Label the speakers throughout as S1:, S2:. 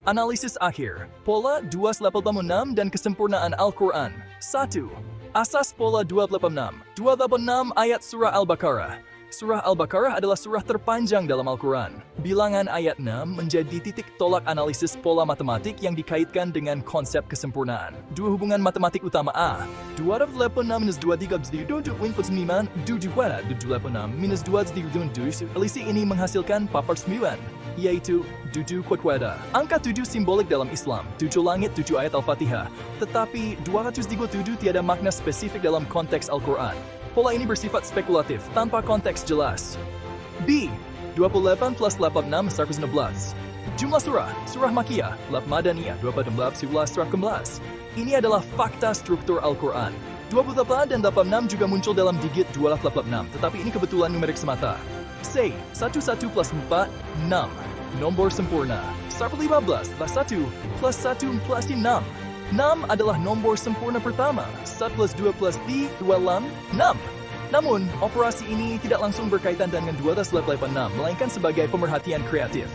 S1: Analisis akhir, pola 286 dan kesempurnaan Al-Quran. 1. Asas pola 286. 286 ayat surah Al-Baqarah. Surah Al-Baqarah adalah surah terpanjang dalam Al-Quran. Bilangan ayat 6 menjadi titik tolak analisis pola matematik yang dikaitkan dengan konsep kesempurnaan. Dua hubungan matematik utama A. 286 minus 23 minus 2 selisih ini menghasilkan 49, yaitu 7 kuadrat. Angka 7 simbolik dalam Islam, 7 langit, 7 ayat Al-Fatihah. Tetapi 237 tiada makna spesifik dalam konteks Al-Quran. Pola ini bersifat spekulatif, tanpa konteks jelas. B. 28 plus 86 116. Jumlah surah, surah Makiyah, Laf Madaniyah, 216, 11 surah ke-11. Ini adalah fakta struktur Al-Quran. 28 dan 86 juga muncul dalam digit 286, tetapi ini kebetulan numerik semata. C. 11 plus 4, 6. Nombor sempurna. 15 plus 1 plus 1 plus 6. 6 adalah nombor sempurna pertama. 1 plus 2 plus 3, 6. Namun, operasi ini tidak langsung berkaitan dengan 286, melainkan sebagai pemerhatian kreatif.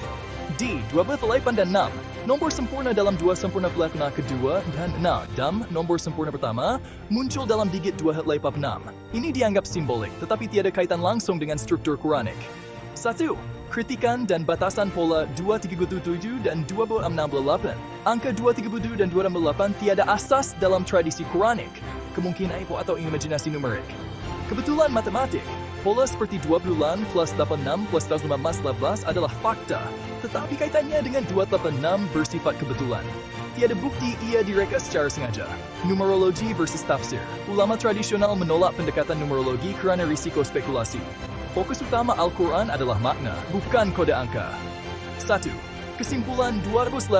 S1: D. 28 dan 6. Nombor sempurna dalam dua sempurna pelakna kedua dan 6. Nombor sempurna pertama muncul dalam digit 286. Ini dianggap simbolik, tetapi tiada kaitan langsung dengan struktur Quranik. 1. Kritikan dan batasan pola 237 dan 268. Angka 237 dan 268 tiada asas dalam tradisi Quranik, kemungkinan atau imajinasi numerik. Kebetulan matematik, pola seperti 20 plus 86 plus 15 adalah fakta, tetapi kaitannya dengan 286 bersifat kebetulan. Tiada bukti ia direka secara sengaja. Numerologi versus tafsir. Ulama tradisional menolak pendekatan numerologi kerana risiko spekulasi. Fokus utama Al-Quran adalah makna, bukan kode angka. 1. Kesimpulan 286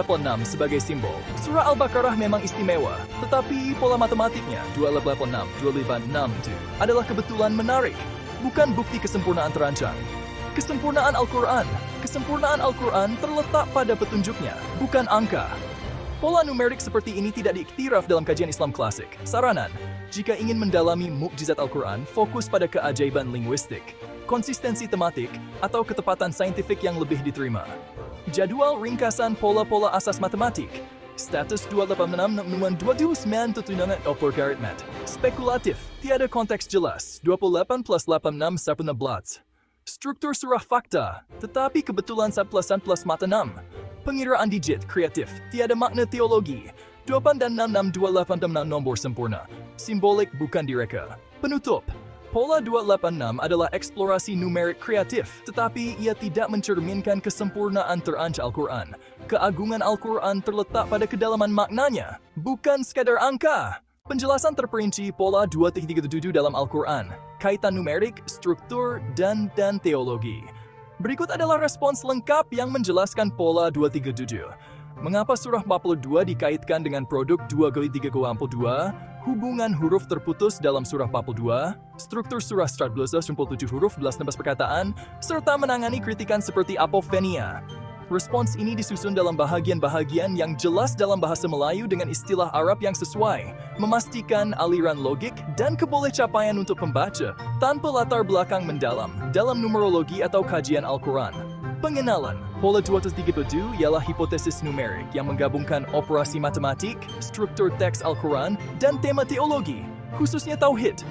S1: sebagai simbol. Surah Al-Baqarah memang istimewa, tetapi pola matematiknya 286, 256 itu adalah kebetulan menarik, bukan bukti kesempurnaan terancang. Kesempurnaan Al-Quran terletak pada petunjuknya, bukan angka. Pola numerik seperti ini tidak diiktiraf dalam kajian Islam klasik. Saranan, jika ingin mendalami mukjizat Al-Quran, fokus pada keajaiban linguistik, konsistensi tematik, atau ketepatan saintifik yang lebih diterima. Jadwal ringkasan pola-pola asas matematik. Status 286 menemuan 29 opor garitmat. Spekulatif, tiada konteks jelas. 28 plus 86 19. Struktur surah fakta, tetapi kebetulan 11 plus mata 6. Pengiraan digit kreatif, tiada makna teologi. 28 dan 66 286 nombor sempurna. Simbolik bukan direka. Penutup. Pola 286 adalah eksplorasi numerik kreatif, tetapi ia tidak mencerminkan kesempurnaan teranca Al-Quran. Keagungan Al-Quran terletak pada kedalaman maknanya, bukan sekadar angka. Penjelasan terperinci pola 237 dalam Al-Quran, kaitan numerik, struktur, dan teologi. Berikut adalah respons lengkap yang menjelaskan pola 237. Mengapa surah 42 dikaitkan dengan produk 2x3x42, hubungan huruf terputus dalam surah 42, struktur surah 117 huruf 11 perkataan, serta menangani kritikan seperti apofenia. Respons ini disusun dalam bahagian-bahagian yang jelas dalam bahasa Melayu dengan istilah Arab yang sesuai, memastikan aliran logik dan kebolehcapaian untuk pembaca tanpa latar belakang mendalam dalam numerologi atau kajian Al-Quran. Pengenalan, pola 237 ialah hipotesis numerik yang menggabungkan operasi matematik, struktur teks Al-Quran, dan tema teologi, khususnya tauhid.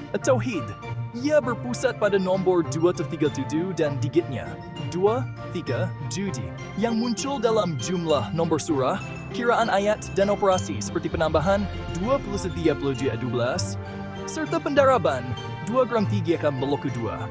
S1: Ia berpusat pada nombor 237 dan digitnya 2, 3, judi yang muncul dalam jumlah nombor surah, kiraan ayat, dan operasi seperti penambahan 20 setiap 12, serta pendaraban 2 gram 3 akan blok kedua.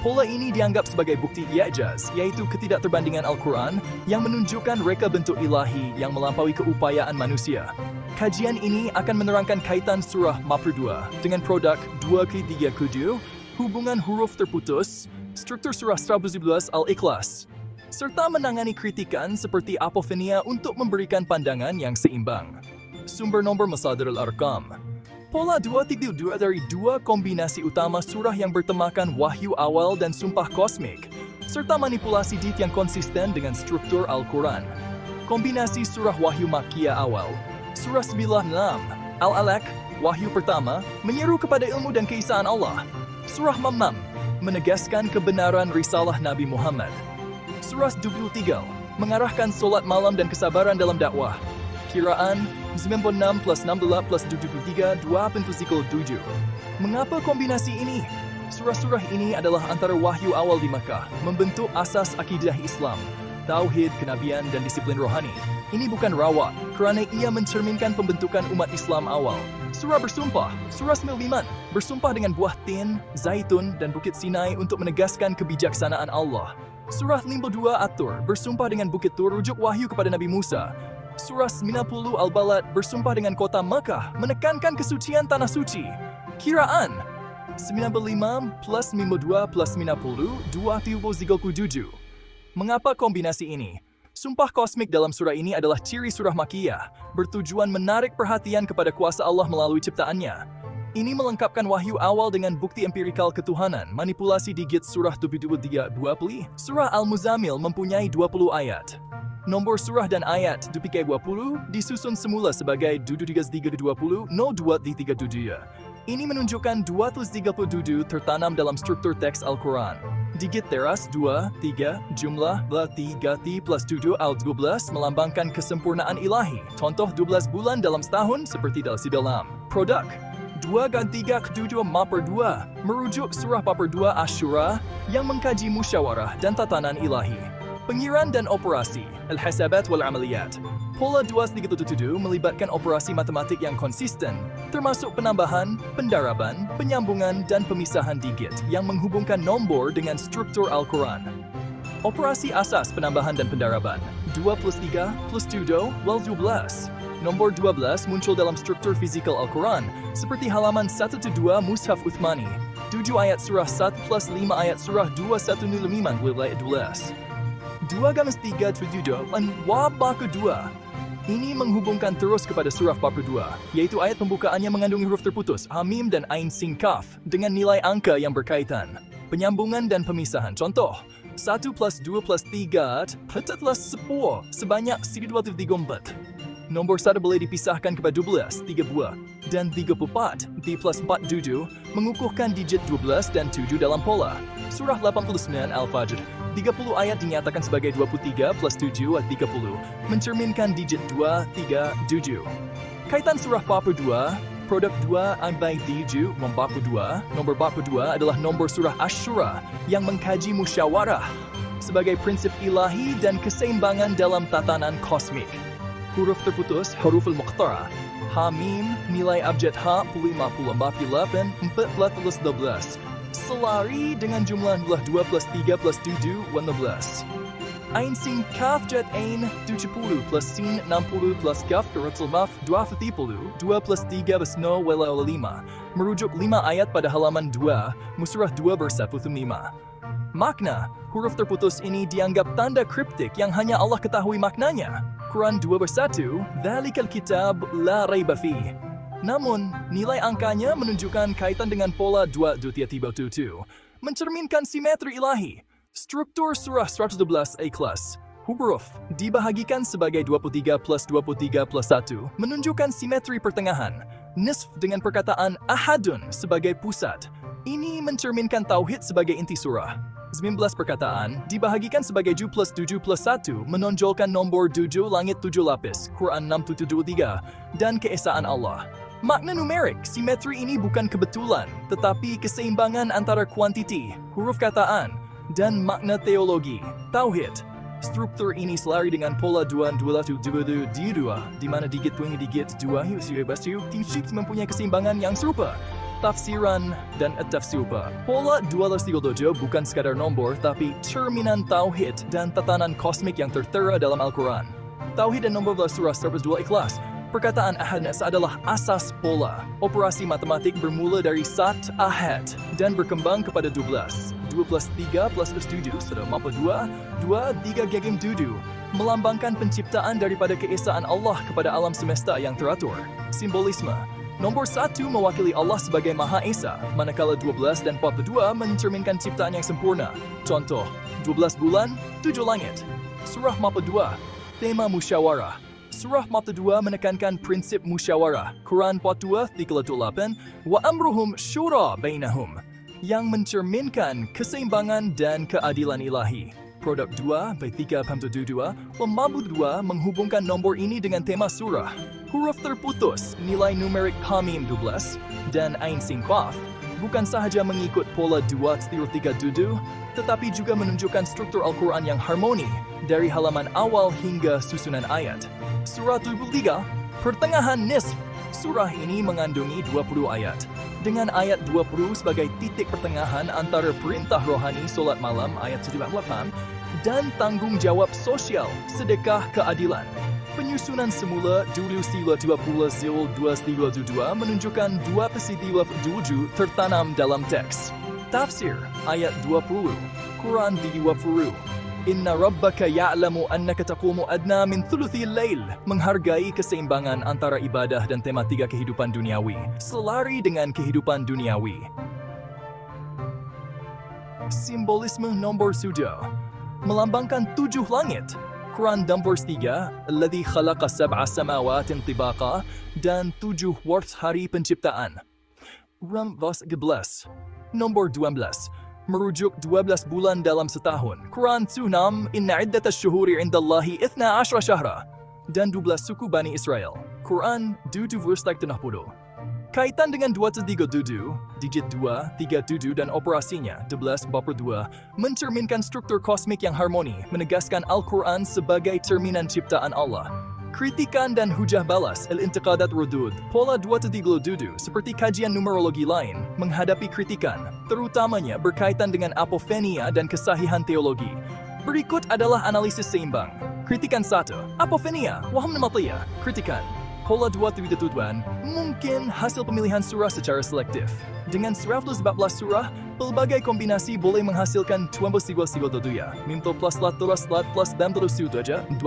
S1: Pola ini dianggap sebagai bukti i'jaz, yaitu ketidakterbandingan Al-Quran yang menunjukkan reka bentuk ilahi yang melampaui keupayaan manusia. Kajian ini akan menerangkan kaitan surah Mafrudua dengan produk 2x3x7, hubungan huruf terputus, struktur surah 111 Al-Ikhlas, serta menangani kritikan seperti apofenia untuk memberikan pandangan yang seimbang. Sumber nomor Masadir al-Arqam. Pola 232 dari dua kombinasi utama surah yang bertemakan wahyu awal dan sumpah kosmik, serta manipulasi dit yang konsisten dengan struktur Al-Quran. Kombinasi surah wahyu Makkiyah awal, surah 96, Al-Alaq, wahyu pertama, menyeru kepada ilmu dan keesaan Allah. Surah Mammam, menegaskan kebenaran risalah Nabi Muhammad. Surah 23, mengarahkan solat malam dan kesabaran dalam dakwah. Kiraan 96 plus 16 plus 73 2.7. Mengapa kombinasi ini? Surah-surah ini adalah antara wahyu awal di Makkah, membentuk asas akidah Islam, tauhid, kenabian, dan disiplin rohani. Ini bukan rawak, kerana ia mencerminkan pembentukan umat Islam awal. Surah bersumpah, Surah 95, bersumpah dengan buah tin, zaitun, dan bukit Sinai untuk menegaskan kebijaksanaan Allah. Surah 52 At-Tur, bersumpah dengan bukit Tur, rujuk wahyu kepada Nabi Musa. Surah 90 Al-Balad, bersumpah dengan kota Makkah, menekankan kesucian tanah suci. Kiraan 95 plus 52 plus 90, 2.37. Mengapa kombinasi ini? Sumpah kosmik dalam surah ini adalah ciri surah Makkiyah, bertujuan menarik perhatian kepada kuasa Allah melalui ciptaannya. Ini melengkapkan wahyu awal dengan bukti empirikal ketuhanan, manipulasi digit surah 73 20. Surah Al-Muzammil mempunyai 20 ayat. Nombor surah dan ayat dupikai 20 disusun semula sebagai 23 no 237. Ini menunjukkan 237 tertanam dalam struktur teks Al-Quran. Digit teras 2, 3, jumlah 3 plus 7 al-12 melambangkan kesempurnaan ilahi. Contoh 12 bulan dalam setahun seperti dalam produk 2 ganti 3 ke 7 maper 2 merujuk surah paper 2 Asyura yang mengkaji musyawarah dan tatanan ilahi. Pengiran dan operasi Al-Hasabat wal Amaliyat. Pola 2377 melibatkan operasi matematik yang konsisten, termasuk penambahan, pendaraban, penyambungan, dan pemisahan digit yang menghubungkan nombor dengan struktur Al-Quran. Operasi asas penambahan dan pendaraban 2 plus 3 plus 7 wal 12. Nombor 12 muncul dalam struktur fizikal Al-Quran, seperti halaman 1-2 Mushaf Uthmani, 7 ayat surah 1 plus 5 ayat surah 2 1 wilayah 12. 2 gamas 3 7 dan wabah kedua. Ini menghubungkan terus kepada surah Paper 2, yaitu ayat pembukaannya mengandungi huruf terputus, Hamim dan Ain Sin Kaf, dengan nilai angka yang berkaitan. Penyambungan dan pemisahan. Contoh, 1 plus 2 plus 3, petatlah 10, sebanyak 1.34. Nombor 1 boleh dipisahkan kepada 12, 3 buah, dan 34, D plus 4, 7, mengukuhkan digit 12 dan 7 dalam pola. Surah 89 Al-Fajr, 30 ayat dinyatakan sebagai 23 plus 7 30, mencerminkan digit 2, 3, 7. Kaitan surah Paper 2, produk 2 ambai 7, membaku 2, nombor baku 2 adalah nombor surah Asyura yang mengkaji musyawarah sebagai prinsip ilahi dan keseimbangan dalam tatanan kosmik. Huruf terputus, huruf al-muqtara. Hamim, nilai abjad ha, 58, 14, selari dengan jumlah 2 plus 3 plus 7, 15. Ain sin kaf jet ain 70 plus sin 60 plus kaf keratul maf 20, 2 plus 3 plus no wala 5. Merujuk 5 ayat pada halaman 2, Musurah 2 bersatu 5. Makna, huruf terputus ini dianggap tanda kriptik yang hanya Allah ketahui maknanya. Quran 2:1, Dzalikal kitab la raiba fih. Namun, nilai angkanya menunjukkan kaitan dengan pola 2.37, mencerminkan simetri ilahi. Struktur surah 112 A-Class. Huruf dibahagikan sebagai 23 plus 23 plus 1, menunjukkan simetri pertengahan. Nisf dengan perkataan ahadun sebagai pusat. Ini mencerminkan tauhid sebagai inti surah. 19 perkataan dibahagikan sebagai 7 plus 7 plus 1, menonjolkan nombor 7 langit 7 lapis, Quran 6.723, dan keesaan Allah. Makna numerik, simetri ini bukan kebetulan, tetapi keseimbangan antara kuantiti, huruf kataan, dan makna teologi, tauhid. Struktur ini selari dengan pola 2-2-2-2, di mana digit punya digit 2 mempunyai keseimbangan yang serupa. Tafsiran dan tafsirupa. Pola 237 bukan sekadar nombor, tapi cerminan tauhid dan tatanan kosmik yang tertera dalam Al-Quran. Tauhid dan nombor surah 102 Ikhlas. Perkataan ahadnas adalah asas pola. Operasi matematik bermula dari sat ahad dan berkembang kepada 12. 2 plus 3 plus 7 sudah mampu 2, 3 gegem 7. Melambangkan penciptaan daripada keesaan Allah kepada alam semesta yang teratur. Simbolisme. Nombor 1 mewakili Allah sebagai Maha Esa, manakala 12 dan 42 mencerminkan ciptaan yang sempurna. Contoh, 12 bulan, 7 langit. Surah Mapa 2, tema musyawarah. Surah Mapa 2 menekankan prinsip musyawarah. Quran 42:38, wa amruhum syura bainahum, yang mencerminkan keseimbangan dan keadilan ilahi. Produk 2, by 3.72, 52 menghubungkan nombor ini dengan tema surah. Huruf terputus, nilai numerik Hamim 12, dan Ain Sin Qaf, bukan sahaja mengikut pola 2-3-7, tetapi juga menunjukkan struktur Al-Quran yang harmoni, dari halaman awal hingga susunan ayat. Surah 73, pertengahan nisf. Surah ini mengandungi 20 ayat, dengan ayat 20 sebagai titik pertengahan antara perintah rohani solat malam ayat 78 dan tanggung jawab sosial sedekah keadilan. Penyusunan semula dulu sila 20 Zul 232 menunjukkan dua peristiwa tujuh tertanam dalam teks. Tafsir ayat 20, Quran 20. Inna rabbaka ya'lamu annaka taqumu adna min thuluthil lail, menghargai keseimbangan antara ibadah dan tematika kehidupan duniawi, selari dengan kehidupan duniawi. Simbolisme nombor 7 melambangkan 7 langit. Quran vers 3, alladzi khalaqa sab'a samawatin tibaqa, dan 7 words hari penciptaan. Ram vers 11. Nombor 12 merujuk 12 bulan dalam setahun. Quran 6, inna iddatash syuhuri indallahi 12 syahra, dan 12 suku Bani Israel. Quran 2 vers 70. Kaitan dengan 2-3-7, digit 2, 3-7 dan operasinya 11-42 mencerminkan struktur kosmik yang harmoni, menegaskan Al-Quran sebagai cerminan ciptaan Allah. Kritikan dan hujah balas, al-intiqadat rudud, pola 2-3-7 seperti kajian numerologi lain menghadapi kritikan, terutamanya berkaitan dengan apofenia dan kesahihan teologi. Berikut adalah analisis seimbang. Kritikan 1, apofenia, waham namatiyah. Kritikan pola 2-3-7 mungkin hasil pemilihan surah secara selektif. Dengan 114 surah, pelbagai kombinasi boleh menghasilkan 23 Mimto plus lat plus dan terus saja 2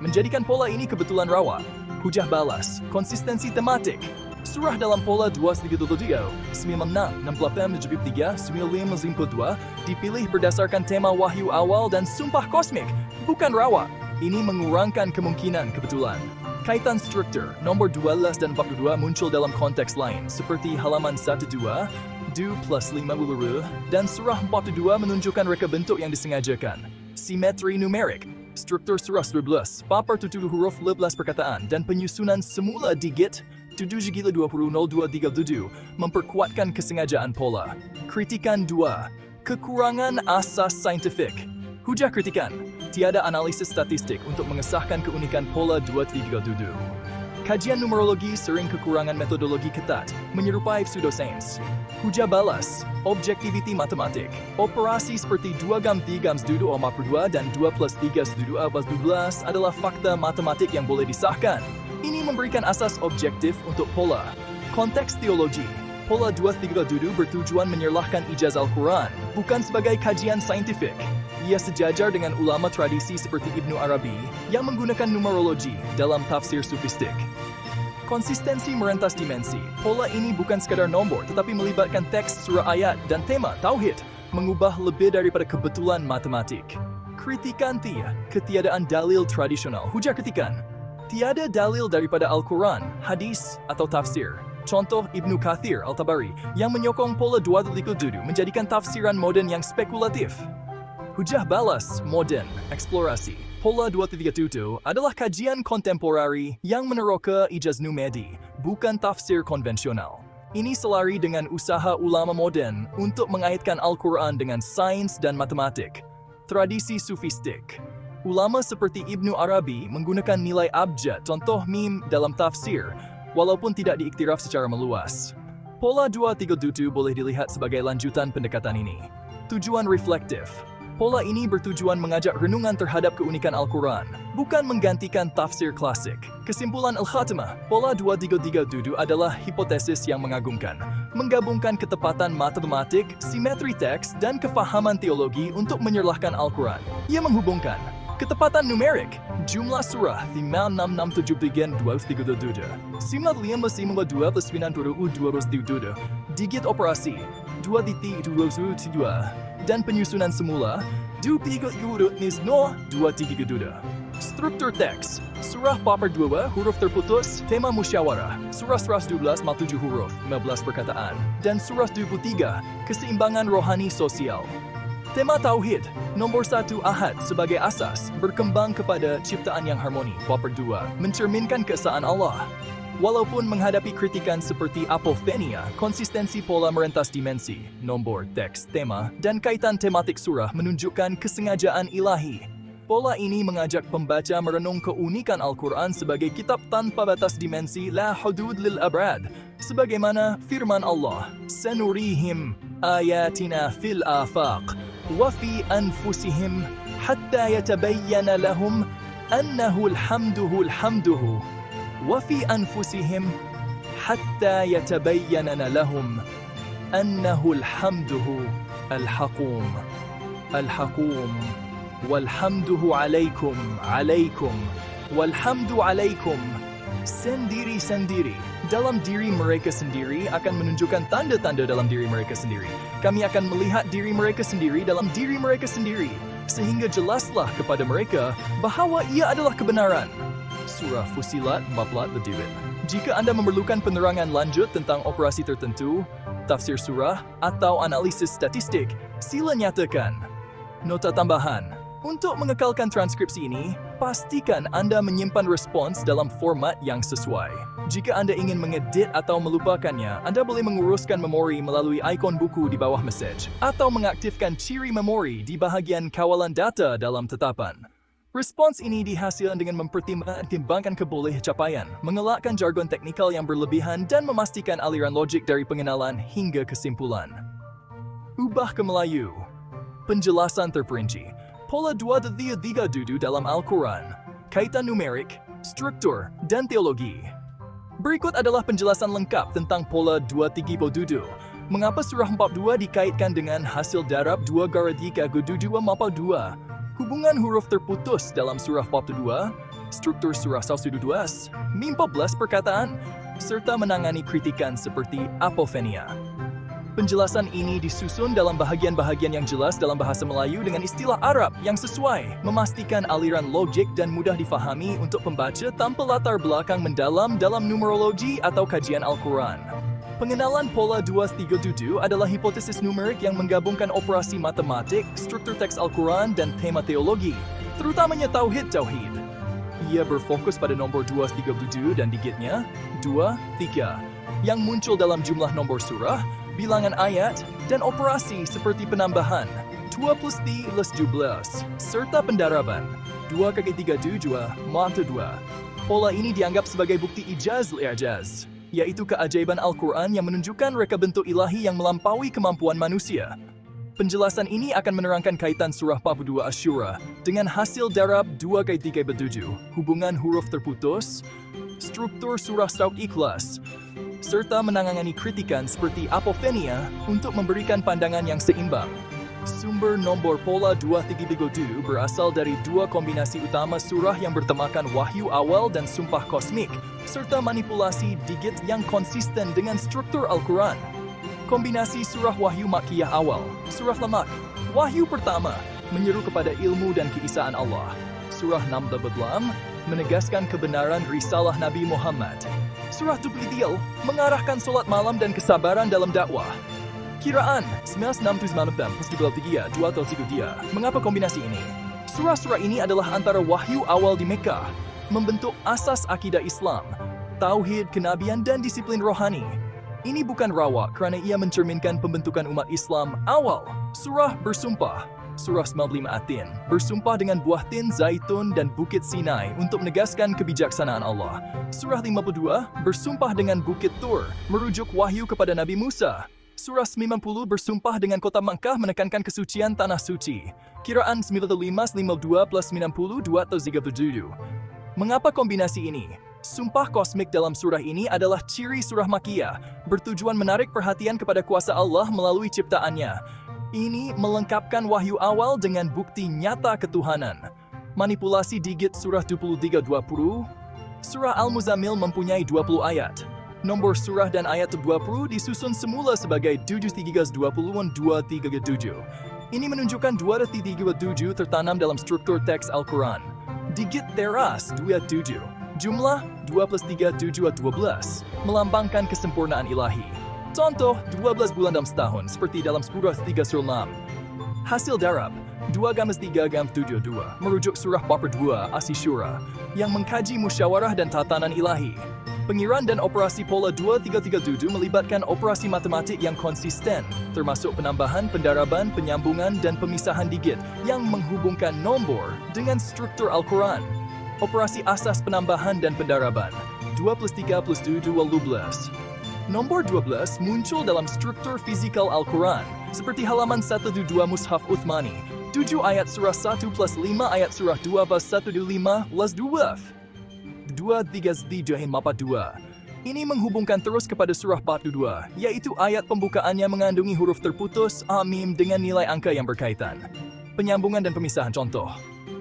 S1: menjadikan pola ini kebetulan rawa. Hujah balas, konsistensi tematik. Surah dalam pola 2-3-7, 96-68-73-95-52 dipilih berdasarkan tema wahyu awal dan sumpah kosmik, bukan rawa. Ini mengurangkan kemungkinan kebetulan. Kaitan struktur, nomor 12 dan 42 muncul dalam konteks lain, seperti halaman 12, 2 plus 50, dan surah 42 menunjukkan reka bentuk yang disengajakan. Simetri numerik, struktur surah 12, papar 7 huruf 11 perkataan, dan penyusunan semula digit 7-20-02-37 memperkuatkan kesengajaan pola. Kritikan 2, kekurangan asas saintifik. Hujah kritikan, tiada analisis statistik untuk mengesahkan keunikan pola 2-3-7. Kajian numerologi sering kekurangan metodologi ketat, menyerupai pseudosains. Hujah balas, objektiviti matematik. Operasi seperti 2-3-2 dan 2 plus 3 12 adalah fakta matematik yang boleh disahkan. Ini memberikan asas objektif untuk pola. Konteks teologi. Pola 2-3-7 bertujuan menyerlahkan ijaz Al-Quran, bukan sebagai kajian saintifik. Ia sejajar dengan ulama tradisi seperti Ibnu Arabi yang menggunakan numerologi dalam tafsir sufistik. Konsistensi merentas dimensi. Pola ini bukan sekadar nombor, tetapi melibatkan teks, surah ayat, dan tema tauhid, mengubah lebih daripada kebetulan matematik. Kritikan 3, ketiadaan dalil tradisional. Hujah kritikan, tiada dalil daripada Al-Quran, hadis, atau tafsir. Contoh Ibnu Kathir Al-Tabari yang menyokong pola 2-3-7 menjadikan tafsiran moden yang spekulatif. Hujah balas, modern, eksplorasi. Pola 2-3-7 adalah kajian kontemporari yang meneroka ijaz numedi, bukan tafsir konvensional. Ini selari dengan usaha ulama modern untuk mengaitkan Al-Quran dengan sains dan matematik. Tradisi sufistik. Ulama seperti Ibnu Arabi menggunakan nilai abjad, contoh mim dalam tafsir, walaupun tidak diiktiraf secara meluas. Pola 2-3-7 boleh dilihat sebagai lanjutan pendekatan ini. Tujuan reflektif. Pola ini bertujuan mengajak renungan terhadap keunikan Al-Quran, bukan menggantikan tafsir klasik. Kesimpulan Al-Khatimah, pola 2-3-7 adalah hipotesis yang mengagumkan, menggabungkan ketepatan matematik, simetri teks, dan kefahaman teologi untuk menyerlahkan Al-Quran. Ia menghubungkan ketepatan numerik, jumlah surah 5667-237, 9552+92, digit operasi 2-2-2, dan penyusunan semula 2-3-2. Struktur teks, surah papar 2 huruf terputus, tema musyawarah, surah 112 mal 7 huruf, 15 perkataan, dan surah 23, keseimbangan rohani sosial. Tema Tauhid. Nombor 1 Ahad sebagai asas, berkembang kepada ciptaan yang harmoni. Nomor 2, mencerminkan keesaan Allah. Walaupun menghadapi kritikan seperti apophenia, konsistensi pola merentas dimensi, nombor, teks, tema, dan kaitan tematik surah menunjukkan kesengajaan ilahi. Pola ini mengajak pembaca merenung keunikan Al-Quran sebagai kitab tanpa batas dimensi, la hudud lil abrad. Sebagaimana firman Allah, sanurihim ayatina fil afaq. وفي أنفسهم حتى يتبين لهم أنه الحمده وفي أنفسهم حتى يتبين لهم أنه الحمده الحقوم والحمده عليكم والحمد عليكم sendiri-sendiri. Dalam diri mereka sendiri akan menunjukkan tanda-tanda dalam diri mereka sendiri. Kami akan melihat diri mereka sendiri dalam diri mereka sendiri, sehingga jelaslah kepada mereka bahawa ia adalah kebenaran. Surah Fussilat 14 Berdiri. Jika anda memerlukan penerangan lanjut tentang operasi tertentu, tafsir surah, atau analisis statistik, sila nyatakan. Nota tambahan. Untuk mengekalkan transkripsi ini, pastikan anda menyimpan respons dalam format yang sesuai. Jika anda ingin mengedit atau melupakannya, anda boleh menguruskan memori melalui ikon buku di bawah mesej, atau mengaktifkan ciri memori di bahagian kawalan data dalam tetapan. Respons ini dihasilkan dengan mempertimbangkan kebolehcapaian, mengelakkan jargon teknikal yang berlebihan, dan memastikan aliran logik dari pengenalan hingga kesimpulan. Ubah ke Melayu. Penjelasan terperinci. Pola 2-3 dudu dalam Al-Quran, kaitan numerik, struktur, dan teologi. Berikut adalah penjelasan lengkap tentang pola 2-3 dudu. Mengapa surah 42 dikaitkan dengan hasil darab 2-3 dudu 42? Hubungan huruf terputus dalam surah 42, struktur surah 112, 15 perkataan, serta menangani kritikan seperti apophenia. Penjelasan ini disusun dalam bahagian-bahagian yang jelas dalam bahasa Melayu dengan istilah Arab yang sesuai, memastikan aliran logik dan mudah difahami untuk pembaca tanpa latar belakang mendalam dalam numerologi atau kajian Al-Quran. Pengenalan pola 2-3-7 adalah hipotesis numerik yang menggabungkan operasi matematik, struktur teks Al-Quran, dan tema teologi, terutamanya Tauhid. Ia berfokus pada nombor 2-3-7 dan digitnya 2-3, yang muncul dalam jumlah nombor surah, bilangan ayat, dan operasi seperti penambahan 2 plus 3 plus 17, serta pendaraban 2 kali 3 7 mata 2. Pola ini dianggap sebagai bukti ijaz, yaitu keajaiban Al-Quran yang menunjukkan reka bentuk ilahi yang melampaui kemampuan manusia. Penjelasan ini akan menerangkan kaitan surah 42 Asyura dengan hasil darab 2 kali 3 7, hubungan huruf terputus, struktur surah Saud Ikhlas, serta menangani kritikan seperti apophenia untuk memberikan pandangan yang seimbang. Sumber nombor pola 2-3-2 berasal dari dua kombinasi utama surah yang bertemakan wahyu awal dan sumpah kosmik, serta manipulasi digit yang konsisten dengan struktur Al-Quran. Kombinasi surah wahyu Makkiyah awal, surah Lamak, wahyu pertama, menyeru kepada ilmu dan keesaan Allah. Surah 6 menegaskan kebenaran risalah Nabi Muhammad. Surah Tuplidil mengarahkan solat malam dan kesabaran dalam dakwah. Kiraan 96-93 Mengapa kombinasi ini? Surah-surah ini adalah antara wahyu awal di Mekah, membentuk asas akidah Islam, tauhid, kenabian, dan disiplin rohani. Ini bukan rawak kerana ia mencerminkan pembentukan umat Islam awal. Surah bersumpah. Surah 95 Atin bersumpah dengan buah tin, zaitun, dan bukit Sinai untuk menegaskan kebijaksanaan Allah. Surah 52 bersumpah dengan bukit Tur, merujuk wahyu kepada Nabi Musa. Surah 90 bersumpah dengan kota Makkah menekankan kesucian tanah suci. Kiraan 95-52 plus 92 atau 37. Mengapa kombinasi ini? Sumpah kosmik dalam surah ini adalah ciri surah Makkiyah, bertujuan menarik perhatian kepada kuasa Allah melalui ciptaannya. Ini melengkapkan wahyu awal dengan bukti nyata ketuhanan. Manipulasi digit surah 23-20. Surah Al-Muzammil mempunyai 20 ayat. Nombor surah dan ayat 20 disusun semula sebagai 7-3-20-2-3-7. Ini menunjukkan 2-3-7 tertanam dalam struktur teks Al-Quran. Digit teras 27. Jumlah 2 plus 3, 7, 12. Melambangkan kesempurnaan ilahi. Contoh, 12 bulan dalam setahun, seperti dalam surah 3 surah 6. Hasil darab 2-3-7-2 merujuk surah bab 2 Asy-Syura yang mengkaji musyawarah dan tatanan ilahi. Pengiran dan operasi pola 2337 melibatkan operasi matematik yang konsisten, termasuk penambahan, pendaraban, penyambungan, dan pemisahan digit yang menghubungkan nombor dengan struktur Al-Quran. Operasi asas penambahan dan pendaraban 2 plus 3 plus 2, 12. Nombor 12 muncul dalam struktur fizikal Al-Quran, seperti halaman 122 Mushaf Uthmani, 7 ayat surah 1 plus 5 ayat surah 2 plus 125 plus 2. 2-3-3 mapa 2. Ini menghubungkan terus kepada surah bab 2, yaitu ayat pembukaannya mengandungi huruf terputus amim dengan nilai angka yang berkaitan. Penyambungan dan pemisahan contoh.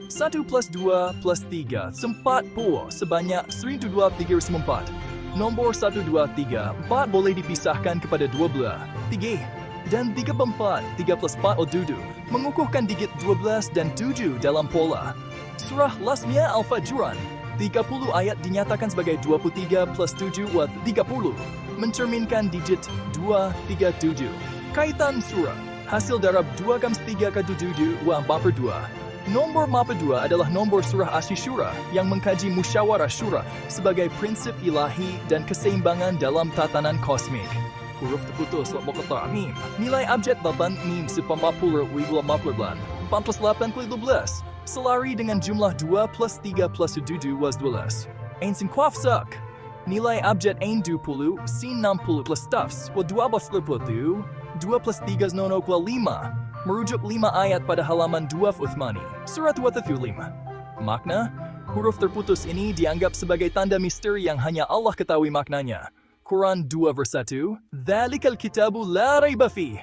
S1: 1 plus 2 plus 3, 40 sebanyak 1,2,3,4. Nombor 1, 2, 3, 4 boleh dipisahkan kepada 2 belah, 3. Dan 3 4, 3 plus 4 dudu, mengukuhkan digit 12 dan 7 dalam pola. Surah Lasmiyah Al-Fajran, 30 ayat dinyatakan sebagai 23 plus 7 buat 30, mencerminkan digit 237. Kaitan surah, hasil darab 2-3-7 buat 42. Nombor mapa 2 adalah nombor surah Asy-Syura yang mengkaji musyawarah syura sebagai prinsip ilahi dan keseimbangan dalam tatanan kosmik. Huruf terputus lak bokota mim. Nilai abjad 8 mim 40 wibla 48. 4 plus 8 plus 12. Selari dengan jumlah 2 plus 3 plus 7 was 12. Ain sin kuaf sak. Nilai abjad ain 20 sin 60 plus tafs wa 12 leputu. 2 plus 3 nono kual 5. Merujuk 5 ayat pada halaman 2 Uthmani. Surat 25. Makna, huruf terputus ini dianggap sebagai tanda misteri yang hanya Allah ketahui maknanya. Quran 2 vers 1. Dzalikal kitabu la raiba fih.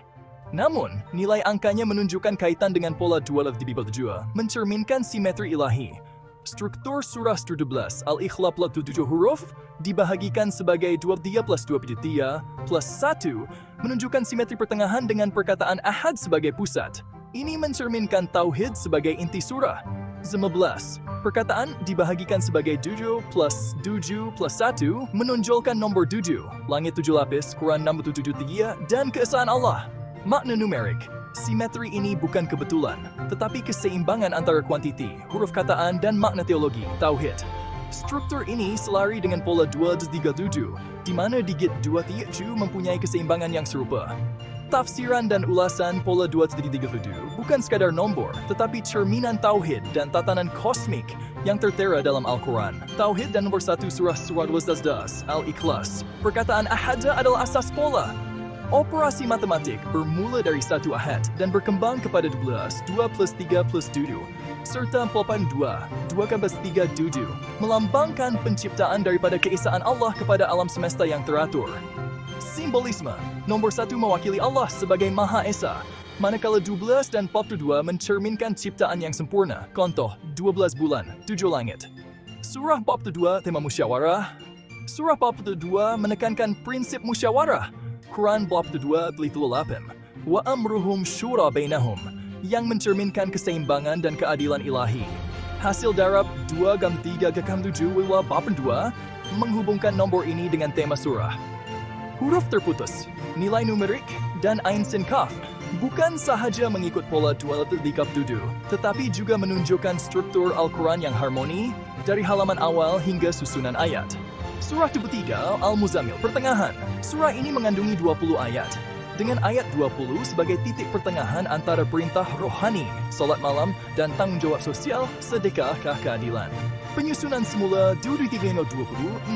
S1: Namun, nilai angkanya menunjukkan kaitan dengan pola dual of the Bible 2, mencerminkan simetri ilahi. Struktur surah 12 Al-Ikhlas plus 7 huruf dibahagikan sebagai 23 plus 23 plus 1, menunjukkan simetri pertengahan dengan perkataan ahad sebagai pusat. Ini mencerminkan tauhid sebagai inti surah. 15. Perkataan dibahagikan sebagai 7 plus 1 menonjolkan nombor 7, langit 7 lapis, Quran 673, dan keesaan Allah. Makna numerik, simetri ini bukan kebetulan, tetapi keseimbangan antara kuantiti, huruf kataan, dan makna teologi, tauhid. Struktur ini selari dengan pola 2-3-7, di mana digit 2-7 mempunyai keseimbangan yang serupa. Tafsiran dan ulasan pola 2-3-7 bukan sekadar nombor, tetapi cerminan tauhid dan tatanan kosmik yang tertera dalam Al-Quran. Tauhid dan nomor 1 surah 12 Al-Ikhlas. Perkataan ahada adalah asas pola. Operasi matematik bermula dari 1 ahad dan berkembang kepada 12, 2 plus 3 plus 7, serta 82, 2 plus 3, 7, melambangkan penciptaan daripada keesaan Allah kepada alam semesta yang teratur. Simbolisme, nombor 1 mewakili Allah sebagai Maha Esa, manakala 12 dan 42 mencerminkan ciptaan yang sempurna, contoh 12 bulan, 7 langit. Surah 42 tema musyawarah. Surah 42 menekankan prinsip musyawarah. Quran bab 2 8. Wa amruhum syura bainahum, yang mencerminkan keseimbangan dan keadilan ilahi. Hasil darab 2-3-7 wiwa bab 2 menghubungkan nombor ini dengan tema surah. Huruf terputus, nilai numerik, dan ain sin kaf bukan sahaja mengikut pola 2-3-7, tetapi juga menunjukkan struktur Al-Quran yang harmoni dari halaman awal hingga susunan ayat. Surah 23 Al-Muzammil pertengahan. Surah ini mengandungi 20 ayat, dengan ayat 20 sebagai titik pertengahan antara perintah rohani, solat malam, dan tanggung jawab sosial, sedekahkah keadilan. Penyusunan semula 2320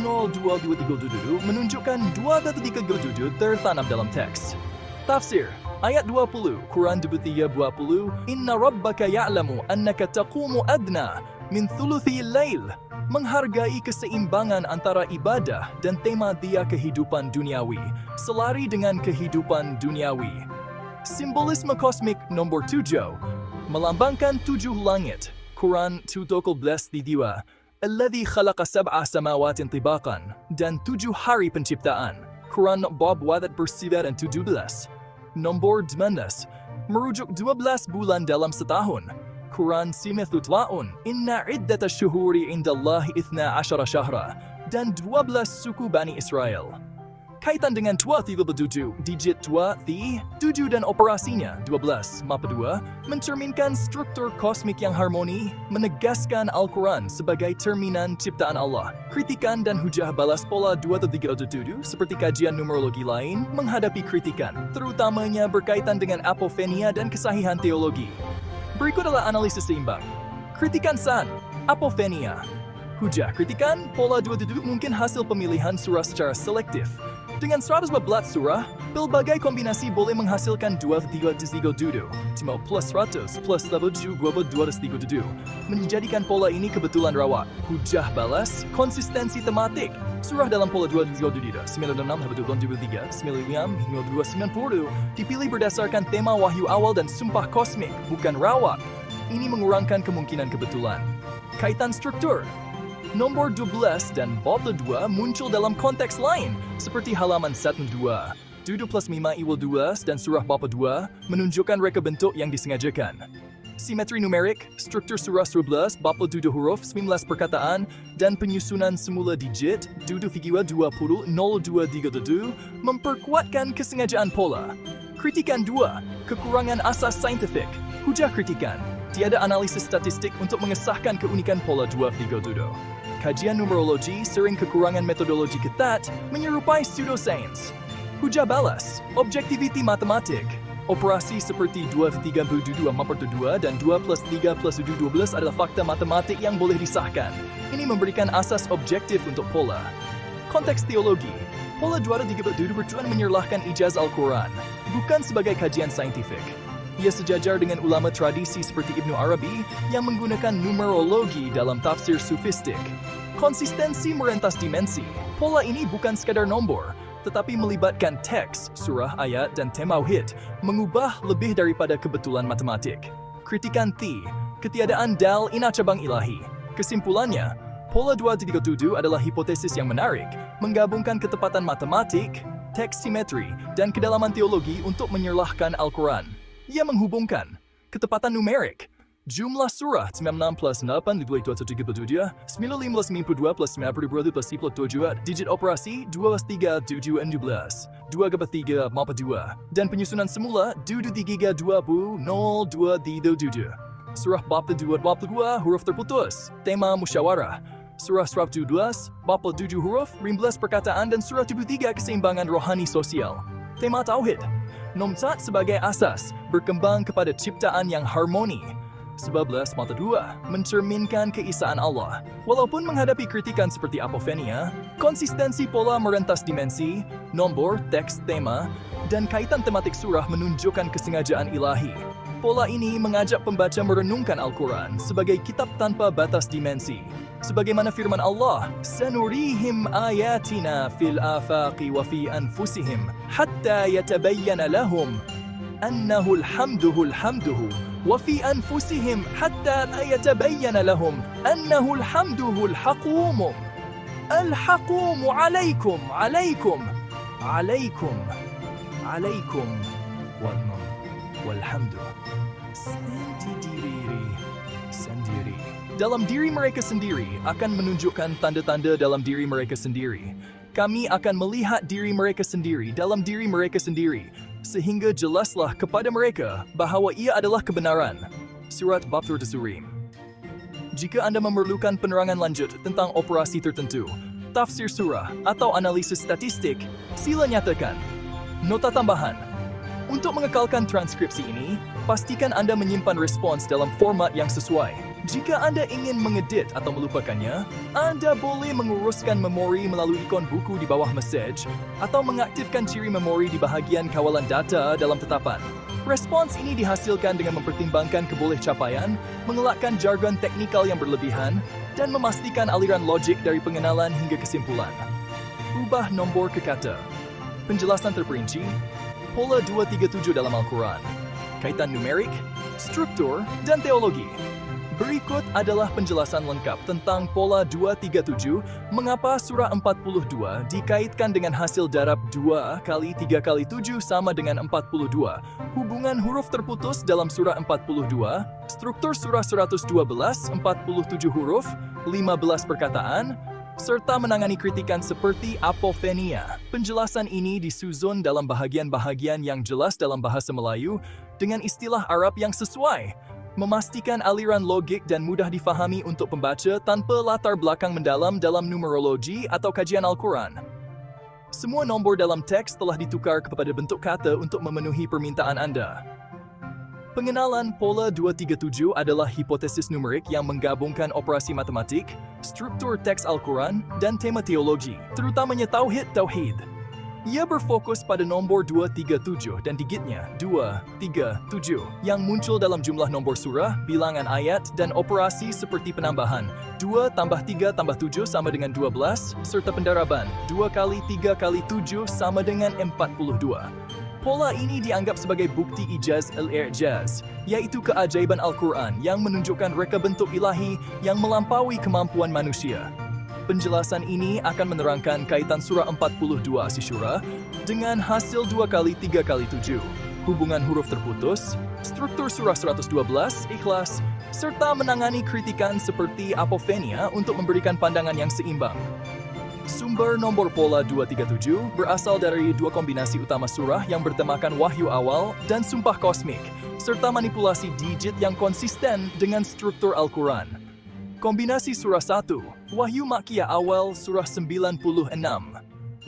S1: 0223 menunjukkan 2-3 tertanam dalam teks. Tafsir ayat 20 Quran 23:20 Inna rabbaka ya'lamu annaka taqumu adna min thuluthi lail, menghargai keseimbangan antara ibadah dan tema dia kehidupan duniawi, selari dengan kehidupan duniawi. Simbolisme kosmik nombor 7 melambangkan 7 langit. Quran 2:12 Alladhi khalaqa sab'a samawatin tibaqan, dan 7 hari penciptaan. Quran bab 1:17. Nombor 12 merujuk 12 bulan dalam setahun. Quran Simetutlaun Inna iddata syuhuri indallahi 12 syahra, dan 12 suku Bani Israel. Kaitan dengan 237, digit 2, 7 dan operasinya 12, mapa 2, mencerminkan struktur kosmik yang harmoni, menegaskan Al-Quran sebagai cerminan ciptaan Allah. Kritikan dan hujah balas pola 237 seperti kajian numerologi lain menghadapi kritikan, terutamanya berkaitan dengan apophenia dan kesahihan teologi. Berikut adalah analisis seimbang. Kritikan San, apophenia. Hujah kritikan, pola 237 mungkin hasil pemilihan surah secara selektif. Dengan 114 surah, pelbagai kombinasi boleh menghasilkan 237, 5 plus 100 plus 7 237, menjadikan pola ini kebetulan rawat. Hujah balas, konsistensi tematik. Surah dalam pola 237, 96, 95, dipilih berdasarkan tema wahyu awal dan sumpah kosmik, bukan rawat. Ini mengurangkan kemungkinan kebetulan. Kaitan struktur. Nombor 12 dan bab 2 muncul dalam konteks lain, seperti halaman 12. 7 plus 5 = 12 dan surah bab 2 menunjukkan reka bentuk yang disengajakan. Simetri numerik, struktur surah 11, bab 7 huruf, 19 perkataan, dan penyusunan semula digit, 20, 0237, memperkuatkan kesengajaan pola. Kritikan 2, kekurangan asas saintifik. Hujah kritikan, tiada analisis statistik untuk mengesahkan keunikan pola 237. Kajian numerologi sering kekurangan metodologi ketat menyerupai pseudosains. Hujah balas, objektiviti matematik. Operasi seperti 232 dan 2 plus 3 plus 7 12 adalah fakta matematik yang boleh disahkan. Ini memberikan asas objektif untuk pola. Konteks teologi. Pola 237 bertujuan menyerlahkan ijaz Al-Quran, bukan sebagai kajian saintifik. Ia sejajar dengan ulama tradisi seperti Ibnu Arabi yang menggunakan numerologi dalam tafsir sufistik. Konsistensi merentas dimensi. Pola ini bukan sekadar nombor, tetapi melibatkan teks, surah, ayat, dan tema tauhid, mengubah lebih daripada kebetulan matematik. Kritikan T, ketiadaan dal ina cabang ilahi. Kesimpulannya, pola 237 adalah hipotesis yang menarik, menggabungkan ketepatan matematik, teks simetri, dan kedalaman teologi untuk menyerlahkan Al-Quran. Ia menghubungkan ketepatan numerik, jumlah surah 96 plus 8 237 992 plus 92 plus 7, digit operasi 237 12 2 mapa 2, dan penyusunan semula 2 237. Surah bab 2 huruf terputus, tema musyawarah. Surah 112, bab 7 huruf, 15 perkataan, dan surah 73 keseimbangan rohani sosial. Tema tauhid. Nomcat sebagai asas, berkembang kepada ciptaan yang harmoni. 11 mata 2, mencerminkan keesaan Allah. Walaupun menghadapi kritikan seperti apophenia, konsistensi pola merentas dimensi, nombor, teks, tema, dan kaitan tematik surah menunjukkan kesengajaan ilahi. Pola ini mengajak pembaca merenungkan Al-Quran sebagai kitab tanpa batas dimensi. Sebagaimana firman Allah, "Sanurihim ayatina fil afaqi wa fi anfusihim hatta yatabayyana lahum annahu alhamduhu wa fi anfusihim hatta la yatabayyana lahum annahu alhamduhu alhaqum alaikum walhamdu." Sendiri. Dalam diri mereka sendiri akan menunjukkan tanda-tanda dalam diri mereka sendiri. Kami akan melihat diri mereka sendiri dalam diri mereka sendiri, sehingga jelaslah kepada mereka bahawa ia adalah kebenaran. Surat Bab Surim. Jika Anda memerlukan penerangan lanjut tentang operasi tertentu, tafsir surah, atau analisis statistik, sila nyatakan. Nota tambahan. Untuk mengekalkan transkripsi ini, pastikan Anda menyimpan respons dalam format yang sesuai. Jika Anda ingin mengedit atau melupakannya, Anda boleh menguruskan memori melalui ikon buku di bawah mesej atau mengaktifkan ciri memori di bahagian kawalan data dalam tetapan. Respons ini dihasilkan dengan mempertimbangkan kebolehcapaian, mengelakkan jargon teknikal yang berlebihan, dan memastikan aliran logik dari pengenalan hingga kesimpulan. Ubah nombor ke kata. Penjelasan terperinci, pola 237 dalam Al-Quran, kaitan numerik, struktur, dan teologi. Berikut adalah penjelasan lengkap tentang pola 237, mengapa surah 42 dikaitkan dengan hasil darab 2 kali 3 kali 7 sama dengan 42, hubungan huruf terputus dalam surah 42, struktur surah 112, 47 huruf, 15 perkataan, serta menangani kritikan seperti apofenia. Penjelasan ini disusun dalam bahagian-bahagian yang jelas dalam bahasa Melayu dengan istilah Arab yang sesuai, memastikan aliran logik dan mudah difahami untuk pembaca tanpa latar belakang mendalam dalam numerologi atau kajian Al-Quran. Semua nombor dalam teks telah ditukar kepada bentuk kata untuk memenuhi permintaan Anda. Pengenalan pola 237 adalah hipotesis numerik yang menggabungkan operasi matematik, struktur teks Al-Quran, dan tema teologi, terutamanya tauhid. Ia berfokus pada nombor 237 dan digitnya 237 yang muncul dalam jumlah nombor surah, bilangan ayat, dan operasi seperti penambahan 2 tambah 3 tambah 7 sama dengan 12, serta pendaraban 2 kali 3 kali 7 sama dengan 42. Pola ini dianggap sebagai bukti ijaz al-i'jaz, yaitu keajaiban Al-Quran yang menunjukkan reka bentuk ilahi yang melampaui kemampuan manusia. Penjelasan ini akan menerangkan kaitan surah 42 Asy-Syura dengan hasil 2 kali 3 kali 7, hubungan huruf terputus, struktur surah 112, Ikhlas, serta menangani kritikan seperti apofenia untuk memberikan pandangan yang seimbang. Sumber nombor pola 237 berasal dari dua kombinasi utama surah yang bertemakan wahyu awal dan sumpah kosmik, serta manipulasi digit yang konsisten dengan struktur Al-Quran. Kombinasi surah 1, Wahyu Makkiyah awal surah 96.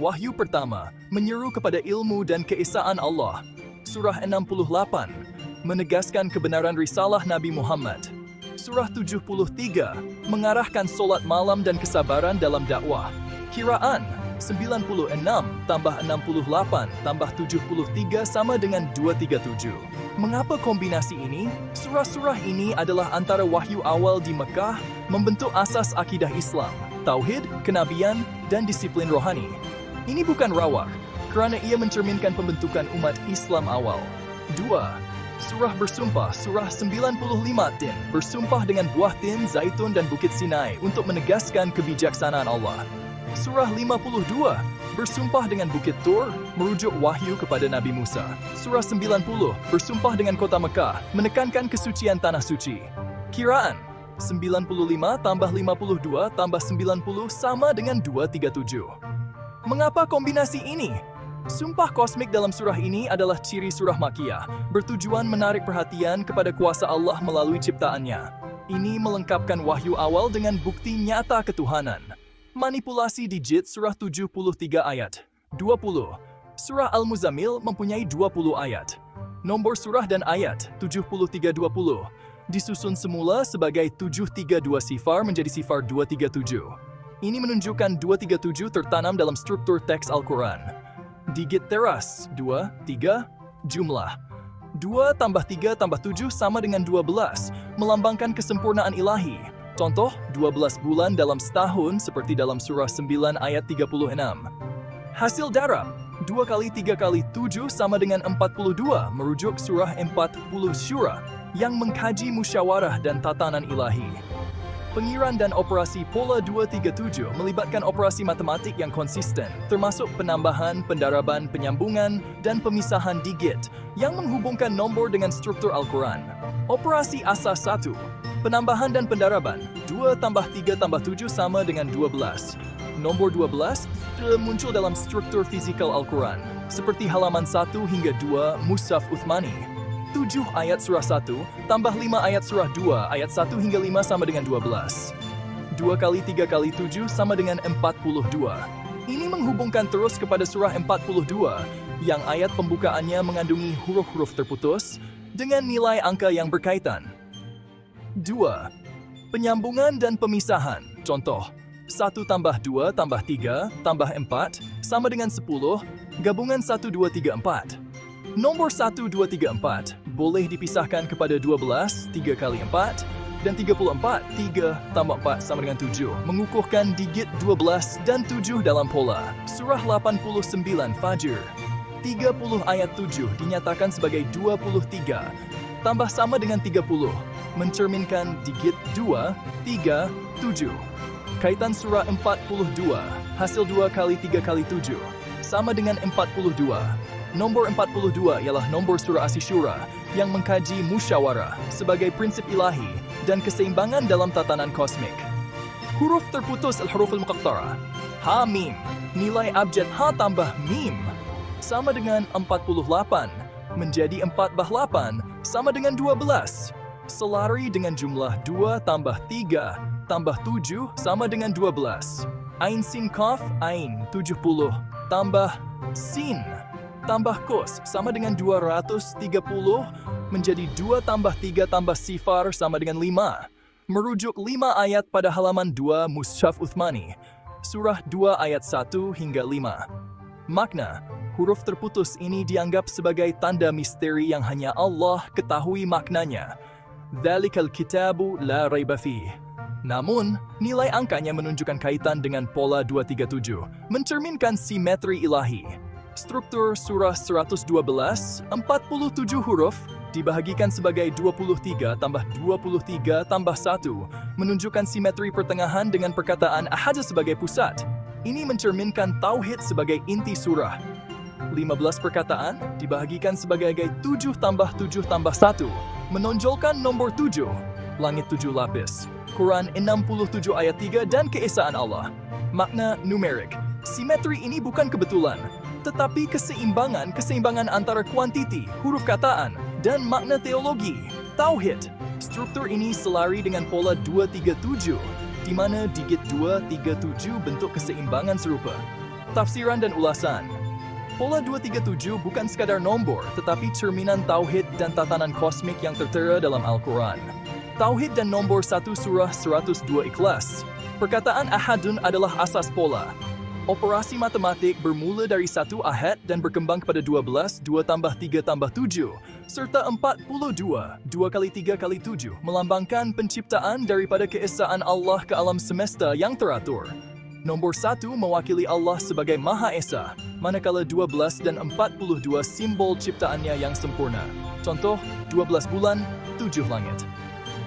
S1: Wahyu pertama, menyeru kepada ilmu dan keesaan Allah. Surah 68, menegaskan kebenaran risalah Nabi Muhammad. Surah 73, mengarahkan solat malam dan kesabaran dalam dakwah. Kiraan, 96 tambah 68 tambah 73 sama dengan 237. Mengapa kombinasi ini? Surah-surah ini adalah antara wahyu awal di Mekah, membentuk asas akidah Islam, tauhid, kenabian, dan disiplin rohani. Ini bukan rawak, kerana ia mencerminkan pembentukan umat Islam awal. 2. Surah bersumpah, surah 95 tin, bersumpah dengan buah tin, zaitun, dan bukit Sinai untuk menegaskan kebijaksanaan Allah. Surah 52, bersumpah dengan Bukit Tur, merujuk wahyu kepada Nabi Musa. Surah 90, bersumpah dengan kota Mekah, menekankan kesucian tanah suci. Kiraan, 95 tambah 52 tambah 90 sama dengan 237. Mengapa kombinasi ini? Sumpah kosmik dalam surah ini adalah ciri surah Makkiyah, bertujuan menarik perhatian kepada kuasa Allah melalui ciptaannya. Ini melengkapkan wahyu awal dengan bukti nyata ketuhanan. Manipulasi digit surah 73 ayat 20. Surah Al-Muzammil mempunyai 20 ayat. Nombor surah dan ayat 73-20 disusun semula sebagai 732 sifar menjadi sifar 237. Ini menunjukkan 237 tertanam dalam struktur teks Al-Quran. Digit teras 2, 3, jumlah 2 tambah 3 tambah 7 sama dengan 12, melambangkan kesempurnaan ilahi. Contoh, 12 bulan dalam setahun seperti dalam surah 9 ayat 36. Hasil darab, 2 kali 3 kali 7 sama dengan 42, merujuk surah 40 Syura yang mengkaji musyawarah dan tatanan ilahi. Pengiran dan operasi pola 237 melibatkan operasi matematik yang konsisten, termasuk penambahan, pendaraban, penyambungan, dan pemisahan digit yang menghubungkan nombor dengan struktur Al-Quran. Operasi asas 1. Penambahan dan pendaraban, 2 tambah 3 tambah 7 sama dengan 12. Nombor 12 muncul dalam struktur fisikal Al-Quran, seperti halaman 1 hingga 2 Mushaf Uthmani. 7 ayat surah 1 tambah 5 ayat surah 2 ayat 1 hingga 5 sama dengan 12. 2 kali 3 kali 7 sama dengan 42. Ini menghubungkan terus kepada surah 42 yang ayat pembukaannya mengandungi huruf-huruf terputus dengan nilai angka yang berkaitan. 2. Penyambungan dan pemisahan. Contoh, 1 tambah 2 tambah 3 tambah 4 sama dengan 10, gabungan 1, 2, 3, 4. Nombor 1, 2, 3, 4 boleh dipisahkan kepada 12, 3 kali 4, dan 34, 3 tambah 4 sama dengan 7, mengukuhkan digit 12 dan 7 dalam pola. Surah 89 Fajr, 30 ayat 7 dinyatakan sebagai 23, tambah sama dengan 30, mencerminkan digit 2, 3, 7. Kaitan surah 42, hasil 2 kali 3 kali 7, sama dengan 42. Nombor 42 ialah nombor surah Asy-Syura yang mengkaji musyawarah sebagai prinsip ilahi dan keseimbangan dalam tatanan kosmik. Huruf terputus al-huruf al-muqattara. Ha mim. Nilai abjad ha tambah mim sama dengan 48. Menjadi 4/8 sama dengan 12. Selari dengan jumlah 2 tambah 3 tambah 7 sama dengan 12. Ain sin kaf ain 70 tambah sin tambah kos sama dengan 230 menjadi 2 tambah 3 tambah sifar sama dengan 5. Merujuk 5 ayat pada halaman 2 Mushaf Uthmani, surah 2 ayat 1 hingga 5. Makna, huruf terputus ini dianggap sebagai tanda misteri yang hanya Allah ketahui maknanya. Dzalikal kitabu la raiba fih. Namun, nilai angkanya menunjukkan kaitan dengan pola 237, mencerminkan simetri ilahi. Struktur surah 112, 47 huruf, dibahagikan sebagai 23 tambah 23 tambah 1, menunjukkan simetri pertengahan dengan perkataan ahad sebagai pusat. Ini mencerminkan tauhid sebagai inti surah. 15 perkataan dibahagikan sebagai 7 tambah 7 tambah 1, menonjolkan nombor 7, langit 7 lapis, Quran 67 ayat 3 dan keesaan Allah. Makna numerik, simetri ini bukan kebetulan, tetapi keseimbangan antara kuantiti, huruf kataan, dan makna teologi, tauhid. Struktur ini selari dengan pola 237, di mana digit 237 bentuk keseimbangan serupa. Tafsiran dan ulasan. Pola 237 bukan sekadar nombor, tetapi cerminan tauhid dan tatanan kosmik yang tertera dalam Al-Quran. Tauhid dan nombor 1 surah 102 Ikhlas. Perkataan ahadun adalah asas pola. Operasi matematik bermula dari 1 ahad dan berkembang kepada 12, 2 tambah 3 tambah 7, serta 42, 2 kali 3 kali 7, melambangkan penciptaan daripada keesaan Allah ke alam semesta yang teratur. Nombor 1 mewakili Allah sebagai Maha Esa, manakala 12 dan 42 simbol ciptaannya yang sempurna. Contoh, 12 bulan, 7 langit.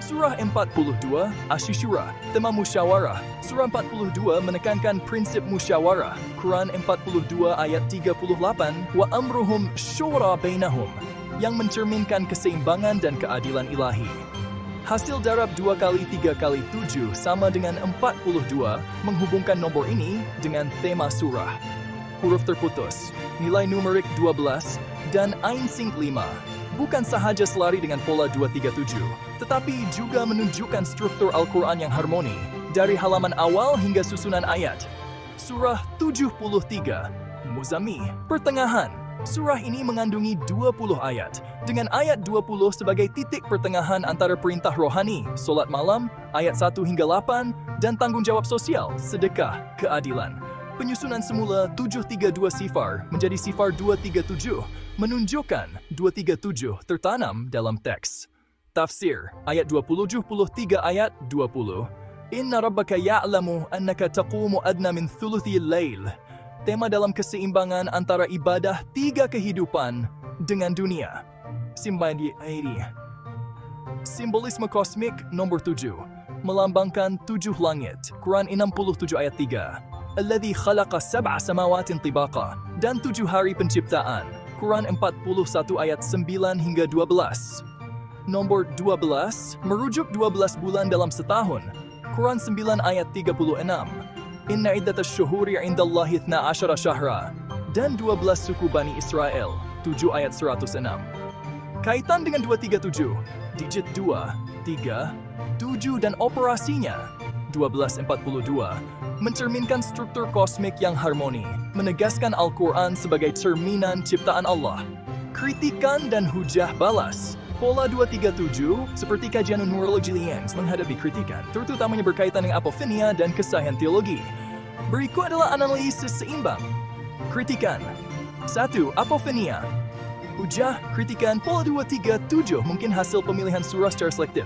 S1: Surah 42, Asy-Syura, tema musyawarah. Surah 42 menekankan prinsip musyawarah. Quran 42 ayat 38, wa amruhum syura bainahum, yang mencerminkan keseimbangan dan keadilan ilahi. Hasil darab 2 kali 3 kali 7 sama dengan 42, menghubungkan nombor ini dengan tema surah. Huruf terputus, nilai numerik 12, dan ain sing 5. Bukan sahaja selari dengan pola 237, tetapi juga menunjukkan struktur Al-Quran yang harmoni, dari halaman awal hingga susunan ayat. Surah 73, Muzammil, pertengahan. Surah ini mengandungi 20 ayat, dengan ayat 20 sebagai titik pertengahan antara perintah rohani, solat malam, ayat 1 hingga 8, dan tanggung jawab sosial, sedekah, keadilan. Penyusunan semula 732 sifar menjadi sifar 237, menunjukkan 237 tertanam dalam teks. Tafsir, ayat 73 ayat 20. Inna rabbaka ya'lamu annaka taqumu adna min thuluthil lail. Tema dalam keseimbangan antara ibadah 3 kehidupan dengan dunia. Simbolisme kosmik nomor 7, melambangkan 7 langit. Quran 67 ayat 3. Alladzi khalaqa sab'a samawatin tibaqa, dan 7 hari penciptaan. Quran 41 ayat 9 hingga 12. Nombor 12 merujuk 12 bulan dalam setahun. Quran 9 ayat 36. Inna iddatash syuhuri 'indallahi 12 syahra, dan 12 suku Bani Israel. 7 ayat 106. Kaitan dengan 237, digit 2, 3, 7 dan operasinya. 1242 mencerminkan struktur kosmik yang harmoni, menegaskan Al-Quran sebagai cerminan ciptaan Allah. Kritikan dan hujah balas. Pola 237, seperti kajian Nurul Jilians menghadapi kritikan, terutamanya berkaitan dengan apophenia dan kesahihan teologi. Berikut adalah analisis seimbang. Kritikan. 1. Apophenia. Hujah, kritikan pola 237 mungkin hasil pemilihan surah secara selektif.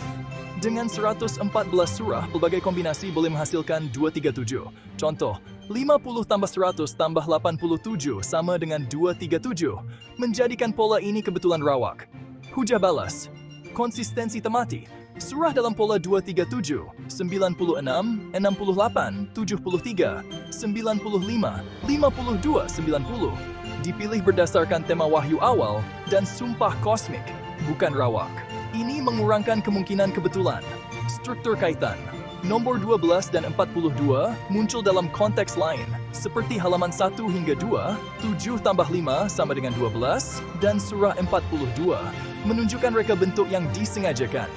S1: Dengan 114 surah, pelbagai kombinasi boleh menghasilkan 237. Contoh, 50 tambah 100 tambah 87 sama dengan 237, menjadikan pola ini kebetulan rawak. Hujah balas. Konsistensi temati. Surah dalam pola 237, 96, 68, 73, 95, 52, 90, dipilih berdasarkan tema wahyu awal dan sumpah kosmik, bukan rawak. Ini mengurangkan kemungkinan kebetulan. Struktur kaitan. Nombor 12 dan 42 muncul dalam konteks lain, seperti halaman 1 hingga 2, 7 tambah 5 sama dengan 12, dan surah 42 menunjukkan reka bentuk yang disengajakan.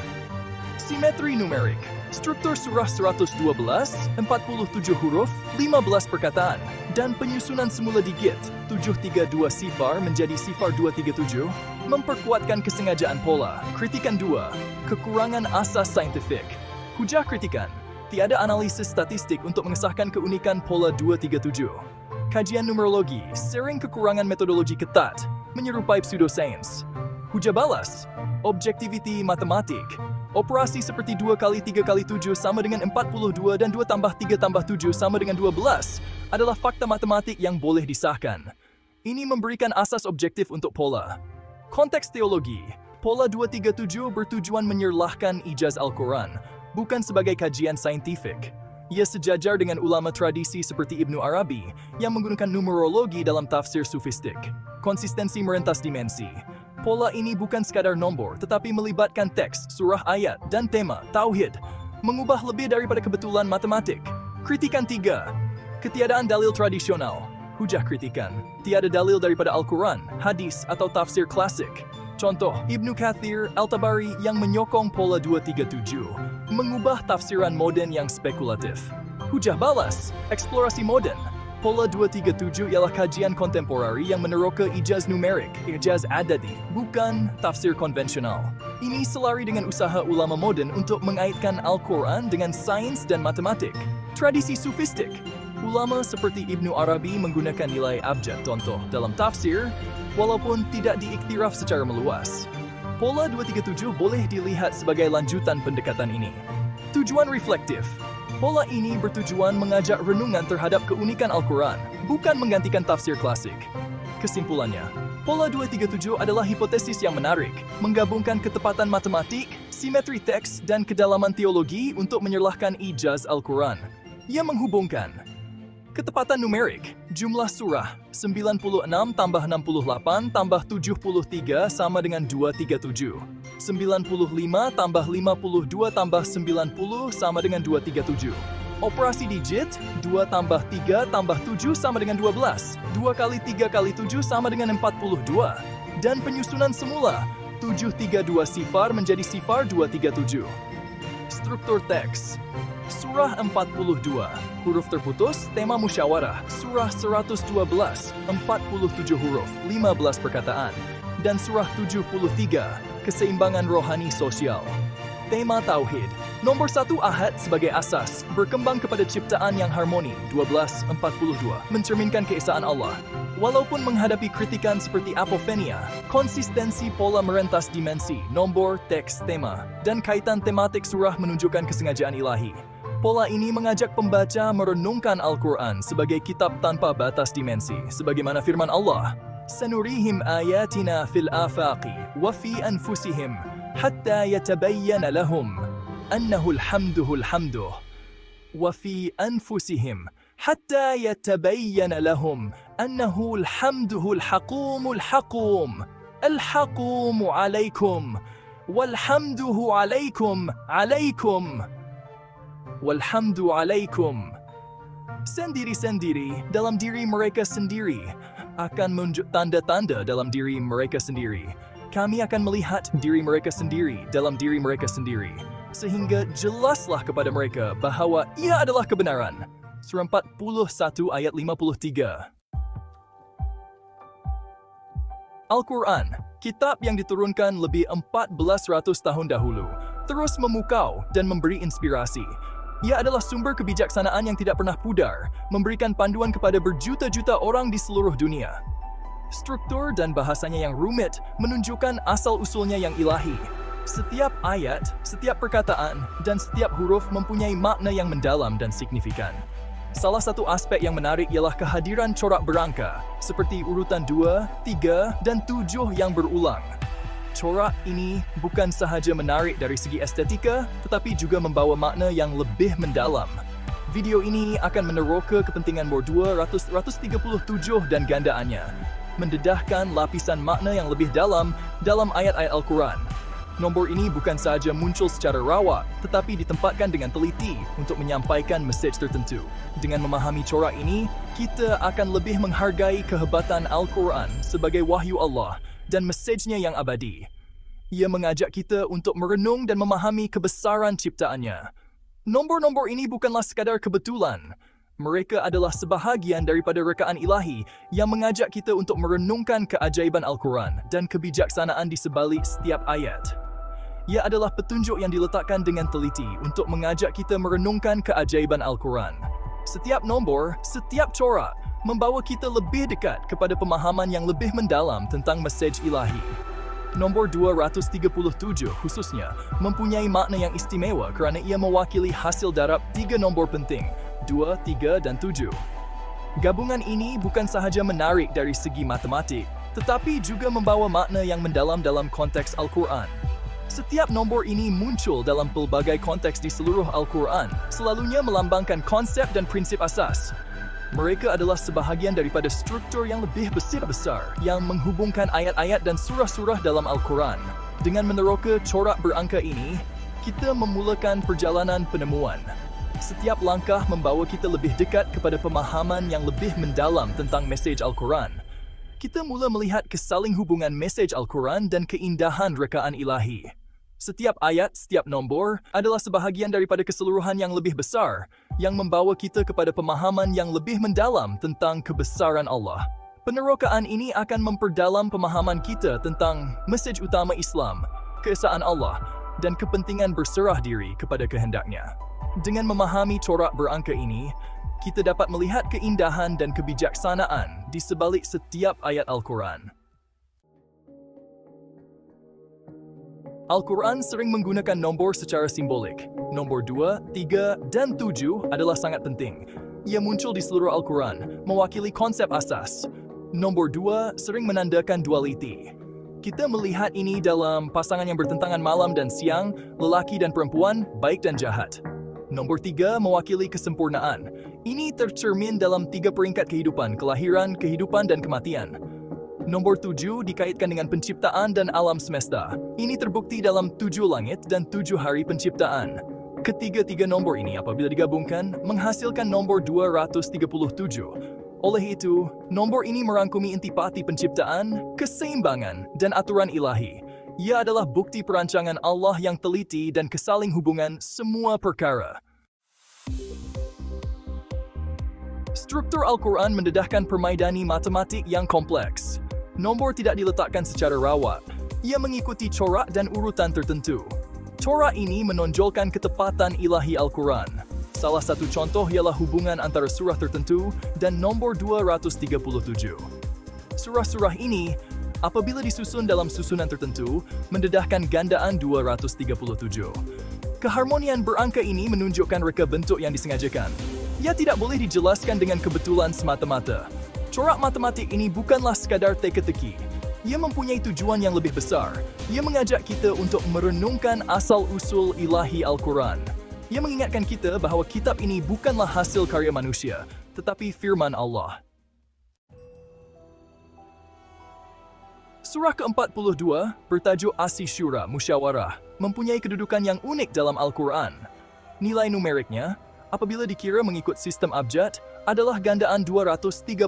S1: Simetri numerik. Struktur surah 112, 47 huruf, 15 perkataan, dan penyusunan semula digit 732 sifar menjadi sifar 237 memperkuatkan kesengajaan pola. Kritikan 2. Kekurangan asas saintifik. Hujah kritikan. Tiada analisis statistik untuk mengesahkan keunikan pola 237. Kajian numerologi sering kekurangan metodologi ketat, menyerupai pseudosains. Hujah balas. Objektiviti matematik. Operasi seperti 2 kali 3 kali 7 sama dengan 42 dan 2 tambah 3 tambah 7 sama dengan 12 adalah fakta matematik yang boleh disahkan. Ini memberikan asas objektif untuk pola. Konteks teologi. Pola 237 bertujuan menyerlahkan ijaz Al-Quran, bukan sebagai kajian saintifik. Ia sejajar dengan ulama tradisi seperti Ibnu Arabi yang menggunakan numerologi dalam tafsir sufistik. Konsistensi merentas dimensi. Pola ini bukan sekadar nombor, tetapi melibatkan teks, surah ayat, dan tema, tauhid, mengubah lebih daripada kebetulan matematik. Kritikan 3. Ketiadaan dalil tradisional. Hujah kritikan. Tiada dalil daripada Al-Quran, hadis, atau tafsir klasik. Contoh, Ibnu Kathir, Al-Tabari yang menyokong pola 237, mengubah tafsiran moden yang spekulatif. Hujah balas. Eksplorasi moden. Pola 237 ialah kajian kontemporari yang meneroka ijaz numerik, ijaz adadi, bukan tafsir konvensional. Ini selari dengan usaha ulama moden untuk mengaitkan Al-Quran dengan sains dan matematik. Tradisi sufistik. Ulama seperti Ibnu Arabi menggunakan nilai abjad contoh dalam tafsir, walaupun tidak diiktiraf secara meluas. Pola 237 boleh dilihat sebagai lanjutan pendekatan ini. Tujuan reflektif. Pola ini bertujuan mengajak renungan terhadap keunikan Al-Quran, bukan menggantikan tafsir klasik. Kesimpulannya, pola 237 adalah hipotesis yang menarik, menggabungkan ketepatan matematik, simetri teks, dan kedalaman teologi untuk menyerlahkan ijaz Al-Quran. Ia menghubungkan ketepatan numerik, jumlah surah, 96 tambah 68 tambah 73 sama dengan 237. 95 tambah 52 tambah 90 sama dengan 237. Operasi digit, 2 tambah 3 tambah 7 sama dengan 12. 2 kali 3 kali 7 sama dengan 42. Dan penyusunan semula, 732 sifar menjadi sifar 237. Struktur teks. Surah 42, huruf terputus, tema musyawarah. Surah 112, 47 huruf, 15 perkataan. Dan surah 73, keseimbangan rohani sosial. Tema tauhid. Nomor 1 ahad sebagai asas, berkembang kepada ciptaan yang harmoni. 12:42, mencerminkan keesaan Allah. Walaupun menghadapi kritikan seperti apofenia, konsistensi pola merentas dimensi, nombor, teks, tema, dan kaitan tematik surah menunjukkan kesengajaan ilahi. Pola ini mengajak pembaca merenungkan Al-Quran sebagai kitab tanpa batas dimensi, sebagaimana firman Allah, "Sanurihim ayatina fil afaqi wa fi anfusihim hatta yatabayyana lahum annahu alhamduhul hamduh wa fi anfusihim hatta yatabayyana lahum annahu alhamduhul haqumul haqum alhaqumu alaikum walhamduhu alaikum alaikum walhamdu alaikum." Sendiri-sendiri dalam diri mereka sendiri akan menunjuk tanda-tanda dalam diri mereka sendiri. Kami akan melihat diri mereka sendiri dalam diri mereka sendiri, sehingga jelaslah kepada mereka bahawa ia adalah kebenaran. Surah 41 ayat 53. Al-Quran, kitab yang diturunkan lebih 1400 tahun dahulu, terus memukau dan memberi inspirasi. Ia adalah sumber kebijaksanaan yang tidak pernah pudar, memberikan panduan kepada berjuta-juta orang di seluruh dunia. Struktur dan bahasanya yang rumit menunjukkan asal-usulnya yang ilahi. Setiap ayat, setiap perkataan, dan setiap huruf mempunyai makna yang mendalam dan signifikan. Salah satu aspek yang menarik ialah kehadiran corak berangka, seperti urutan 2, 3, dan 7 yang berulang. Corak ini bukan sahaja menarik dari segi estetika, tetapi juga membawa makna yang lebih mendalam. Video ini akan meneroka kepentingan bor 237 dan gandaannya, mendedahkan lapisan makna yang lebih dalam ayat-ayat Al-Quran. Nombor ini bukan sahaja muncul secara rawak, tetapi ditempatkan dengan teliti untuk menyampaikan mesej tertentu. Dengan memahami corak ini, kita akan lebih menghargai kehebatan Al-Quran sebagai wahyu Allah dan mesejnya yang abadi. Ia mengajak kita untuk merenung dan memahami kebesaran ciptaannya. Nombor-nombor ini bukanlah sekadar kebetulan. Mereka adalah sebahagian daripada rekaan ilahi yang mengajak kita untuk merenungkan keajaiban Al-Quran dan kebijaksanaan di sebalik setiap ayat. Ia adalah petunjuk yang diletakkan dengan teliti untuk mengajak kita merenungkan keajaiban Al-Quran. Setiap nombor, setiap corak, membawa kita lebih dekat kepada pemahaman yang lebih mendalam tentang mesej ilahi. Nombor 237 khususnya mempunyai makna yang istimewa kerana ia mewakili hasil darab 3 nombor penting, 2, 3 dan 7. Gabungan ini bukan sahaja menarik dari segi matematik, tetapi juga membawa makna yang mendalam dalam konteks Al-Quran. Setiap nombor ini muncul dalam pelbagai konteks di seluruh Al-Quran, selalunya melambangkan konsep dan prinsip asas. Mereka adalah sebahagian daripada struktur yang lebih besar yang menghubungkan ayat-ayat dan surah-surah dalam Al-Quran. Dengan meneroka corak berangka ini, kita memulakan perjalanan penemuan. Setiap langkah membawa kita lebih dekat kepada pemahaman yang lebih mendalam tentang mesej Al-Quran. Kita mula melihat kesaling hubungan mesej Al-Quran dan keindahan rekaan ilahi. Setiap ayat, setiap nombor adalah sebahagian daripada keseluruhan yang lebih besar yang membawa kita kepada pemahaman yang lebih mendalam tentang kebesaran Allah. Penerokaan ini akan memperdalam pemahaman kita tentang mesej utama Islam, keesaan Allah, dan kepentingan berserah diri kepada kehendaknya. Dengan memahami corak berangka ini, kita dapat melihat keindahan dan kebijaksanaan di sebalik setiap ayat Al-Quran. Al-Quran sering menggunakan nombor secara simbolik. Nombor 2, 3, dan 7 adalah sangat penting. Ia muncul di seluruh Al-Quran, mewakili konsep asas. Nombor 2 sering menandakan dualiti. Kita melihat ini dalam pasangan yang bertentangan malam dan siang, lelaki dan perempuan, baik dan jahat. Nombor 3 mewakili kesempurnaan. Ini tercermin dalam 3 peringkat kehidupan, kelahiran, kehidupan, dan kematian. Nombor 7 dikaitkan dengan penciptaan dan alam semesta. Ini terbukti dalam 7 langit dan 7 hari penciptaan. Ketiga-tiga nombor ini apabila digabungkan, menghasilkan nombor 237. Oleh itu, nombor ini merangkumi intipati penciptaan, keseimbangan, dan aturan ilahi. Ia adalah bukti perancangan Allah yang teliti dan kesaling hubungan semua perkara. Struktur Al-Quran mendedahkan permaidani matematik yang kompleks. Nombor tidak diletakkan secara rawak. Ia mengikuti corak dan urutan tertentu. Corak ini menonjolkan ketepatan ilahi Al-Quran. Salah satu contoh ialah hubungan antara surah tertentu dan nombor 237. Surah-surah ini, apabila disusun dalam susunan tertentu, mendedahkan gandaan 237. Keharmonian berangka ini menunjukkan reka bentuk yang disengajakan. Ia tidak boleh dijelaskan dengan kebetulan semata-mata. Corak matematik ini bukanlah sekadar teka-teki. Ia mempunyai tujuan yang lebih besar. Ia mengajak kita untuk merenungkan asal-usul ilahi Al-Quran. Ia mengingatkan kita bahawa kitab ini bukanlah hasil karya manusia, tetapi firman Allah. Surah ke-42 bertajuk Asy-Syura, Musyawarah, mempunyai kedudukan yang unik dalam Al-Quran. Nilai numeriknya, apabila dikira mengikut sistem abjad, adalah gandaan 237.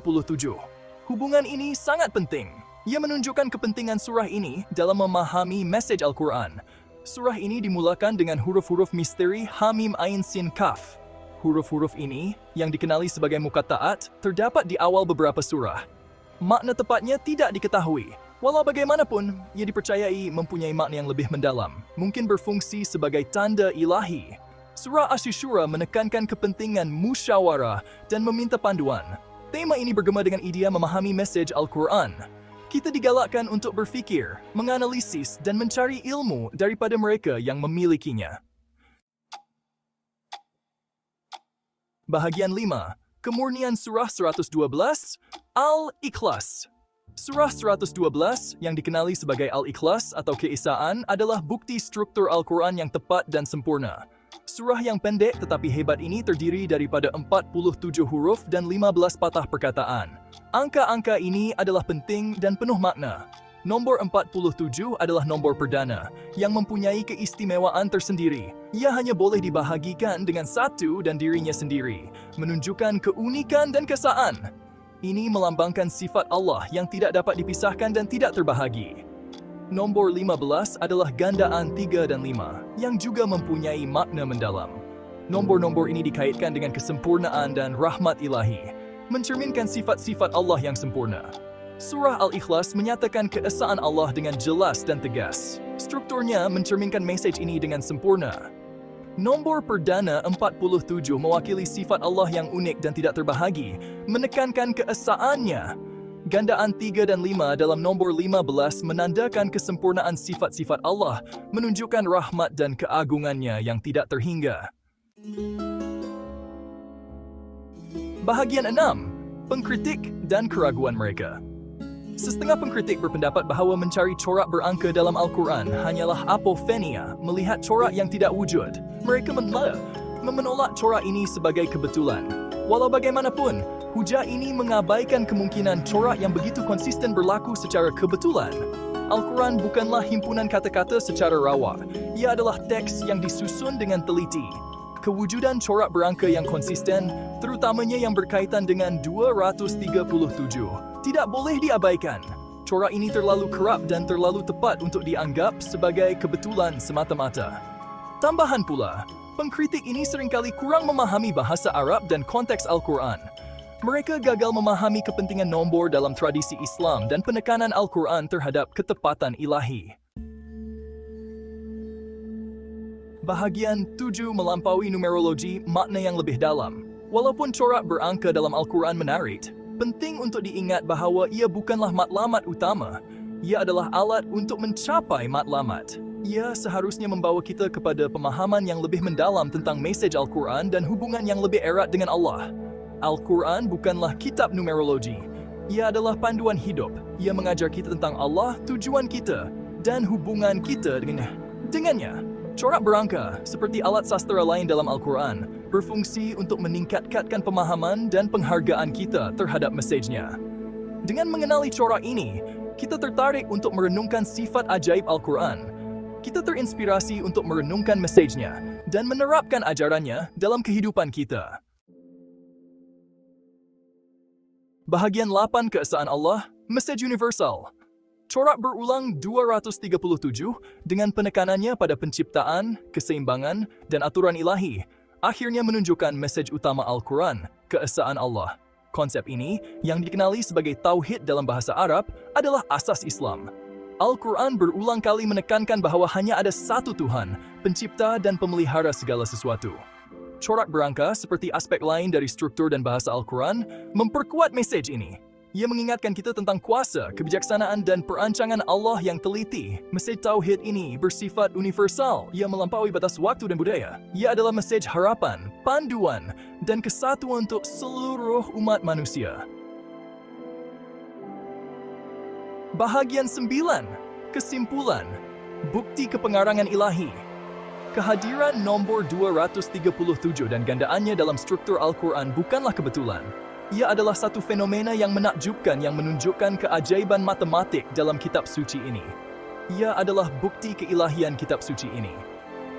S1: Hubungan ini sangat penting. Ia menunjukkan kepentingan surah ini dalam memahami mesej Al-Quran. Surah ini dimulakan dengan huruf-huruf misteri Hamim Ain Sin Kaf. Huruf-huruf ini, yang dikenali sebagai muqatta'at, terdapat di awal beberapa surah. Makna tepatnya tidak diketahui. Walau bagaimanapun, ia dipercayai mempunyai makna yang lebih mendalam, mungkin berfungsi sebagai tanda ilahi. Surah Asy-Syura menekankan kepentingan musyawarah dan meminta panduan. Tema ini bergema dengan idea memahami mesej Al-Quran. Kita digalakkan untuk berfikir, menganalisis, dan mencari ilmu daripada mereka yang memilikinya. Bahagian 5. Kemurnian Surah 112, Al-Ikhlas. Surah 112, yang dikenali sebagai Al-Ikhlas atau keesaan, adalah bukti struktur Al-Quran yang tepat dan sempurna. Surah yang pendek tetapi hebat ini terdiri daripada 47 huruf dan 15 patah perkataan. Angka-angka ini adalah penting dan penuh makna. Nombor 47 adalah nombor perdana, yang mempunyai keistimewaan tersendiri. Ia hanya boleh dibahagikan dengan satu dan dirinya sendiri, menunjukkan keunikan dan kesaan. Ini melambangkan sifat Allah yang tidak dapat dipisahkan dan tidak terbahagi. Nombor 15 adalah gandaan 3 dan 5, yang juga mempunyai makna mendalam. Nombor-nombor ini dikaitkan dengan kesempurnaan dan rahmat ilahi, mencerminkan sifat-sifat Allah yang sempurna. Surah Al-Ikhlas menyatakan keesaan Allah dengan jelas dan tegas. Strukturnya mencerminkan mesej ini dengan sempurna. Nombor perdana 47 mewakili sifat Allah yang unik dan tidak terbahagi, menekankan keesaannya. Gandaan 3 dan 5 dalam nombor 15 menandakan kesempurnaan sifat-sifat Allah, menunjukkan rahmat dan keagungannya yang tidak terhingga. Bahagian 6. Pengkritik dan keraguan mereka. Setengah pengkritik berpendapat bahawa mencari corak berangka dalam Al-Quran hanyalah apofenia, melihat corak yang tidak wujud. Mereka menolak corak ini sebagai kebetulan. Walau bagaimanapun, hujah ini mengabaikan kemungkinan corak yang begitu konsisten berlaku secara kebetulan. Al-Quran bukanlah himpunan kata-kata secara rawa. Ia adalah teks yang disusun dengan teliti. Kewujudan corak berangka yang konsisten, terutamanya yang berkaitan dengan 237, tidak boleh diabaikan. Corak ini terlalu kerap dan terlalu tepat untuk dianggap sebagai kebetulan semata-mata. Tambahan pula, pengkritik ini seringkali kurang memahami bahasa Arab dan konteks Al-Quran. Mereka gagal memahami kepentingan nombor dalam tradisi Islam dan penekanan Al-Quran terhadap ketepatan ilahi. Bahagian 7 melampaui numerologi makna yang lebih dalam. Walaupun corak berangka dalam Al-Quran menarik, penting untuk diingat bahawa ia bukanlah matlamat utama. Ia adalah alat untuk mencapai matlamat. Ia seharusnya membawa kita kepada pemahaman yang lebih mendalam tentang mesej Al-Quran dan hubungan yang lebih erat dengan Allah. Al-Quran bukanlah kitab numerologi. Ia adalah panduan hidup. Ia mengajar kita tentang Allah, tujuan kita, dan hubungan kita dengannya. Corak berangka, seperti alat sastra lain dalam Al-Quran, berfungsi untuk meningkatkan pemahaman dan penghargaan kita terhadap mesejnya. Dengan mengenali corak ini, kita tertarik untuk merenungkan sifat ajaib Al-Quran. Kita terinspirasi untuk merenungkan mesejnya dan menerapkan ajarannya dalam kehidupan kita. Bahagian 8 keesaan Allah, mesej universal. Corak berulang 237 dengan penekanannya pada penciptaan, keseimbangan, dan aturan ilahi, akhirnya menunjukkan mesej utama Al-Quran, keesaan Allah. Konsep ini, yang dikenali sebagai tauhid dalam bahasa Arab, adalah asas Islam. Al-Quran berulang kali menekankan bahawa hanya ada satu Tuhan, pencipta dan pemelihara segala sesuatu. Corak berangka, seperti aspek lain dari struktur dan bahasa Al-Quran, memperkuat mesej ini. Ia mengingatkan kita tentang kuasa, kebijaksanaan, dan perancangan Allah yang teliti. Mesej tauhid ini bersifat universal. Ia melampaui batas waktu dan budaya. Ia adalah mesej harapan, panduan, dan kesatuan untuk seluruh umat manusia. Bahagian 9. Kesimpulan. Bukti kepengarangan ilahi. Kehadiran nombor 237 dan gandaannya dalam struktur Al-Quran bukanlah kebetulan. Ia adalah satu fenomena yang menakjubkan yang menunjukkan keajaiban matematik dalam kitab suci ini. Ia adalah bukti keilahian kitab suci ini.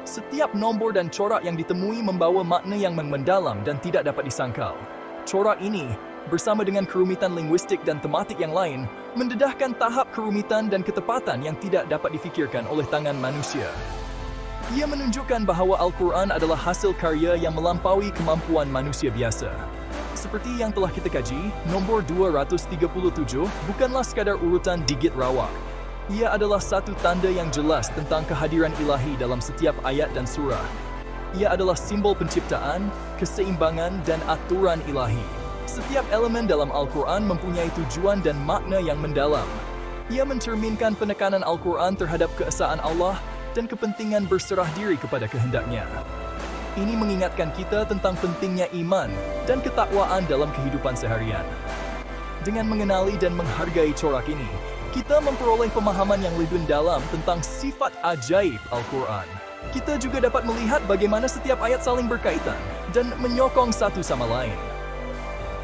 S1: Setiap nombor dan corak yang ditemui membawa makna yang mendalam dan tidak dapat disangkal. Corak ini, bersama dengan kerumitan linguistik dan tematik yang lain, mendedahkan tahap kerumitan dan ketepatan yang tidak dapat difikirkan oleh tangan manusia. Ia menunjukkan bahawa Al-Quran adalah hasil karya yang melampaui kemampuan manusia biasa. Seperti yang telah kita kaji, nombor 237 bukanlah sekadar urutan digit rawak. Ia adalah satu tanda yang jelas tentang kehadiran ilahi dalam setiap ayat dan surah. Ia adalah simbol penciptaan, keseimbangan, dan aturan ilahi. Setiap elemen dalam Al-Quran mempunyai tujuan dan makna yang mendalam. Ia mencerminkan penekanan Al-Quran terhadap keesaan Allah dan kepentingan berserah diri kepada kehendaknya. Ini mengingatkan kita tentang pentingnya iman dan ketakwaan dalam kehidupan seharian. Dengan mengenali dan menghargai corak ini, kita memperoleh pemahaman yang lebih dalam tentang sifat ajaib Al-Quran. Kita juga dapat melihat bagaimana setiap ayat saling berkaitan dan menyokong satu sama lain.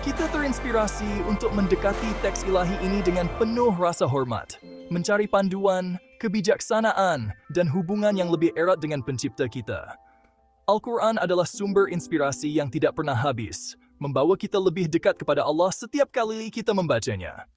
S1: Kita terinspirasi untuk mendekati teks ilahi ini dengan penuh rasa hormat, mencari panduan, kebijaksanaan, dan hubungan yang lebih erat dengan pencipta kita. Al-Quran adalah sumber inspirasi yang tidak pernah habis, membawa kita lebih dekat kepada Allah setiap kali kita membacanya.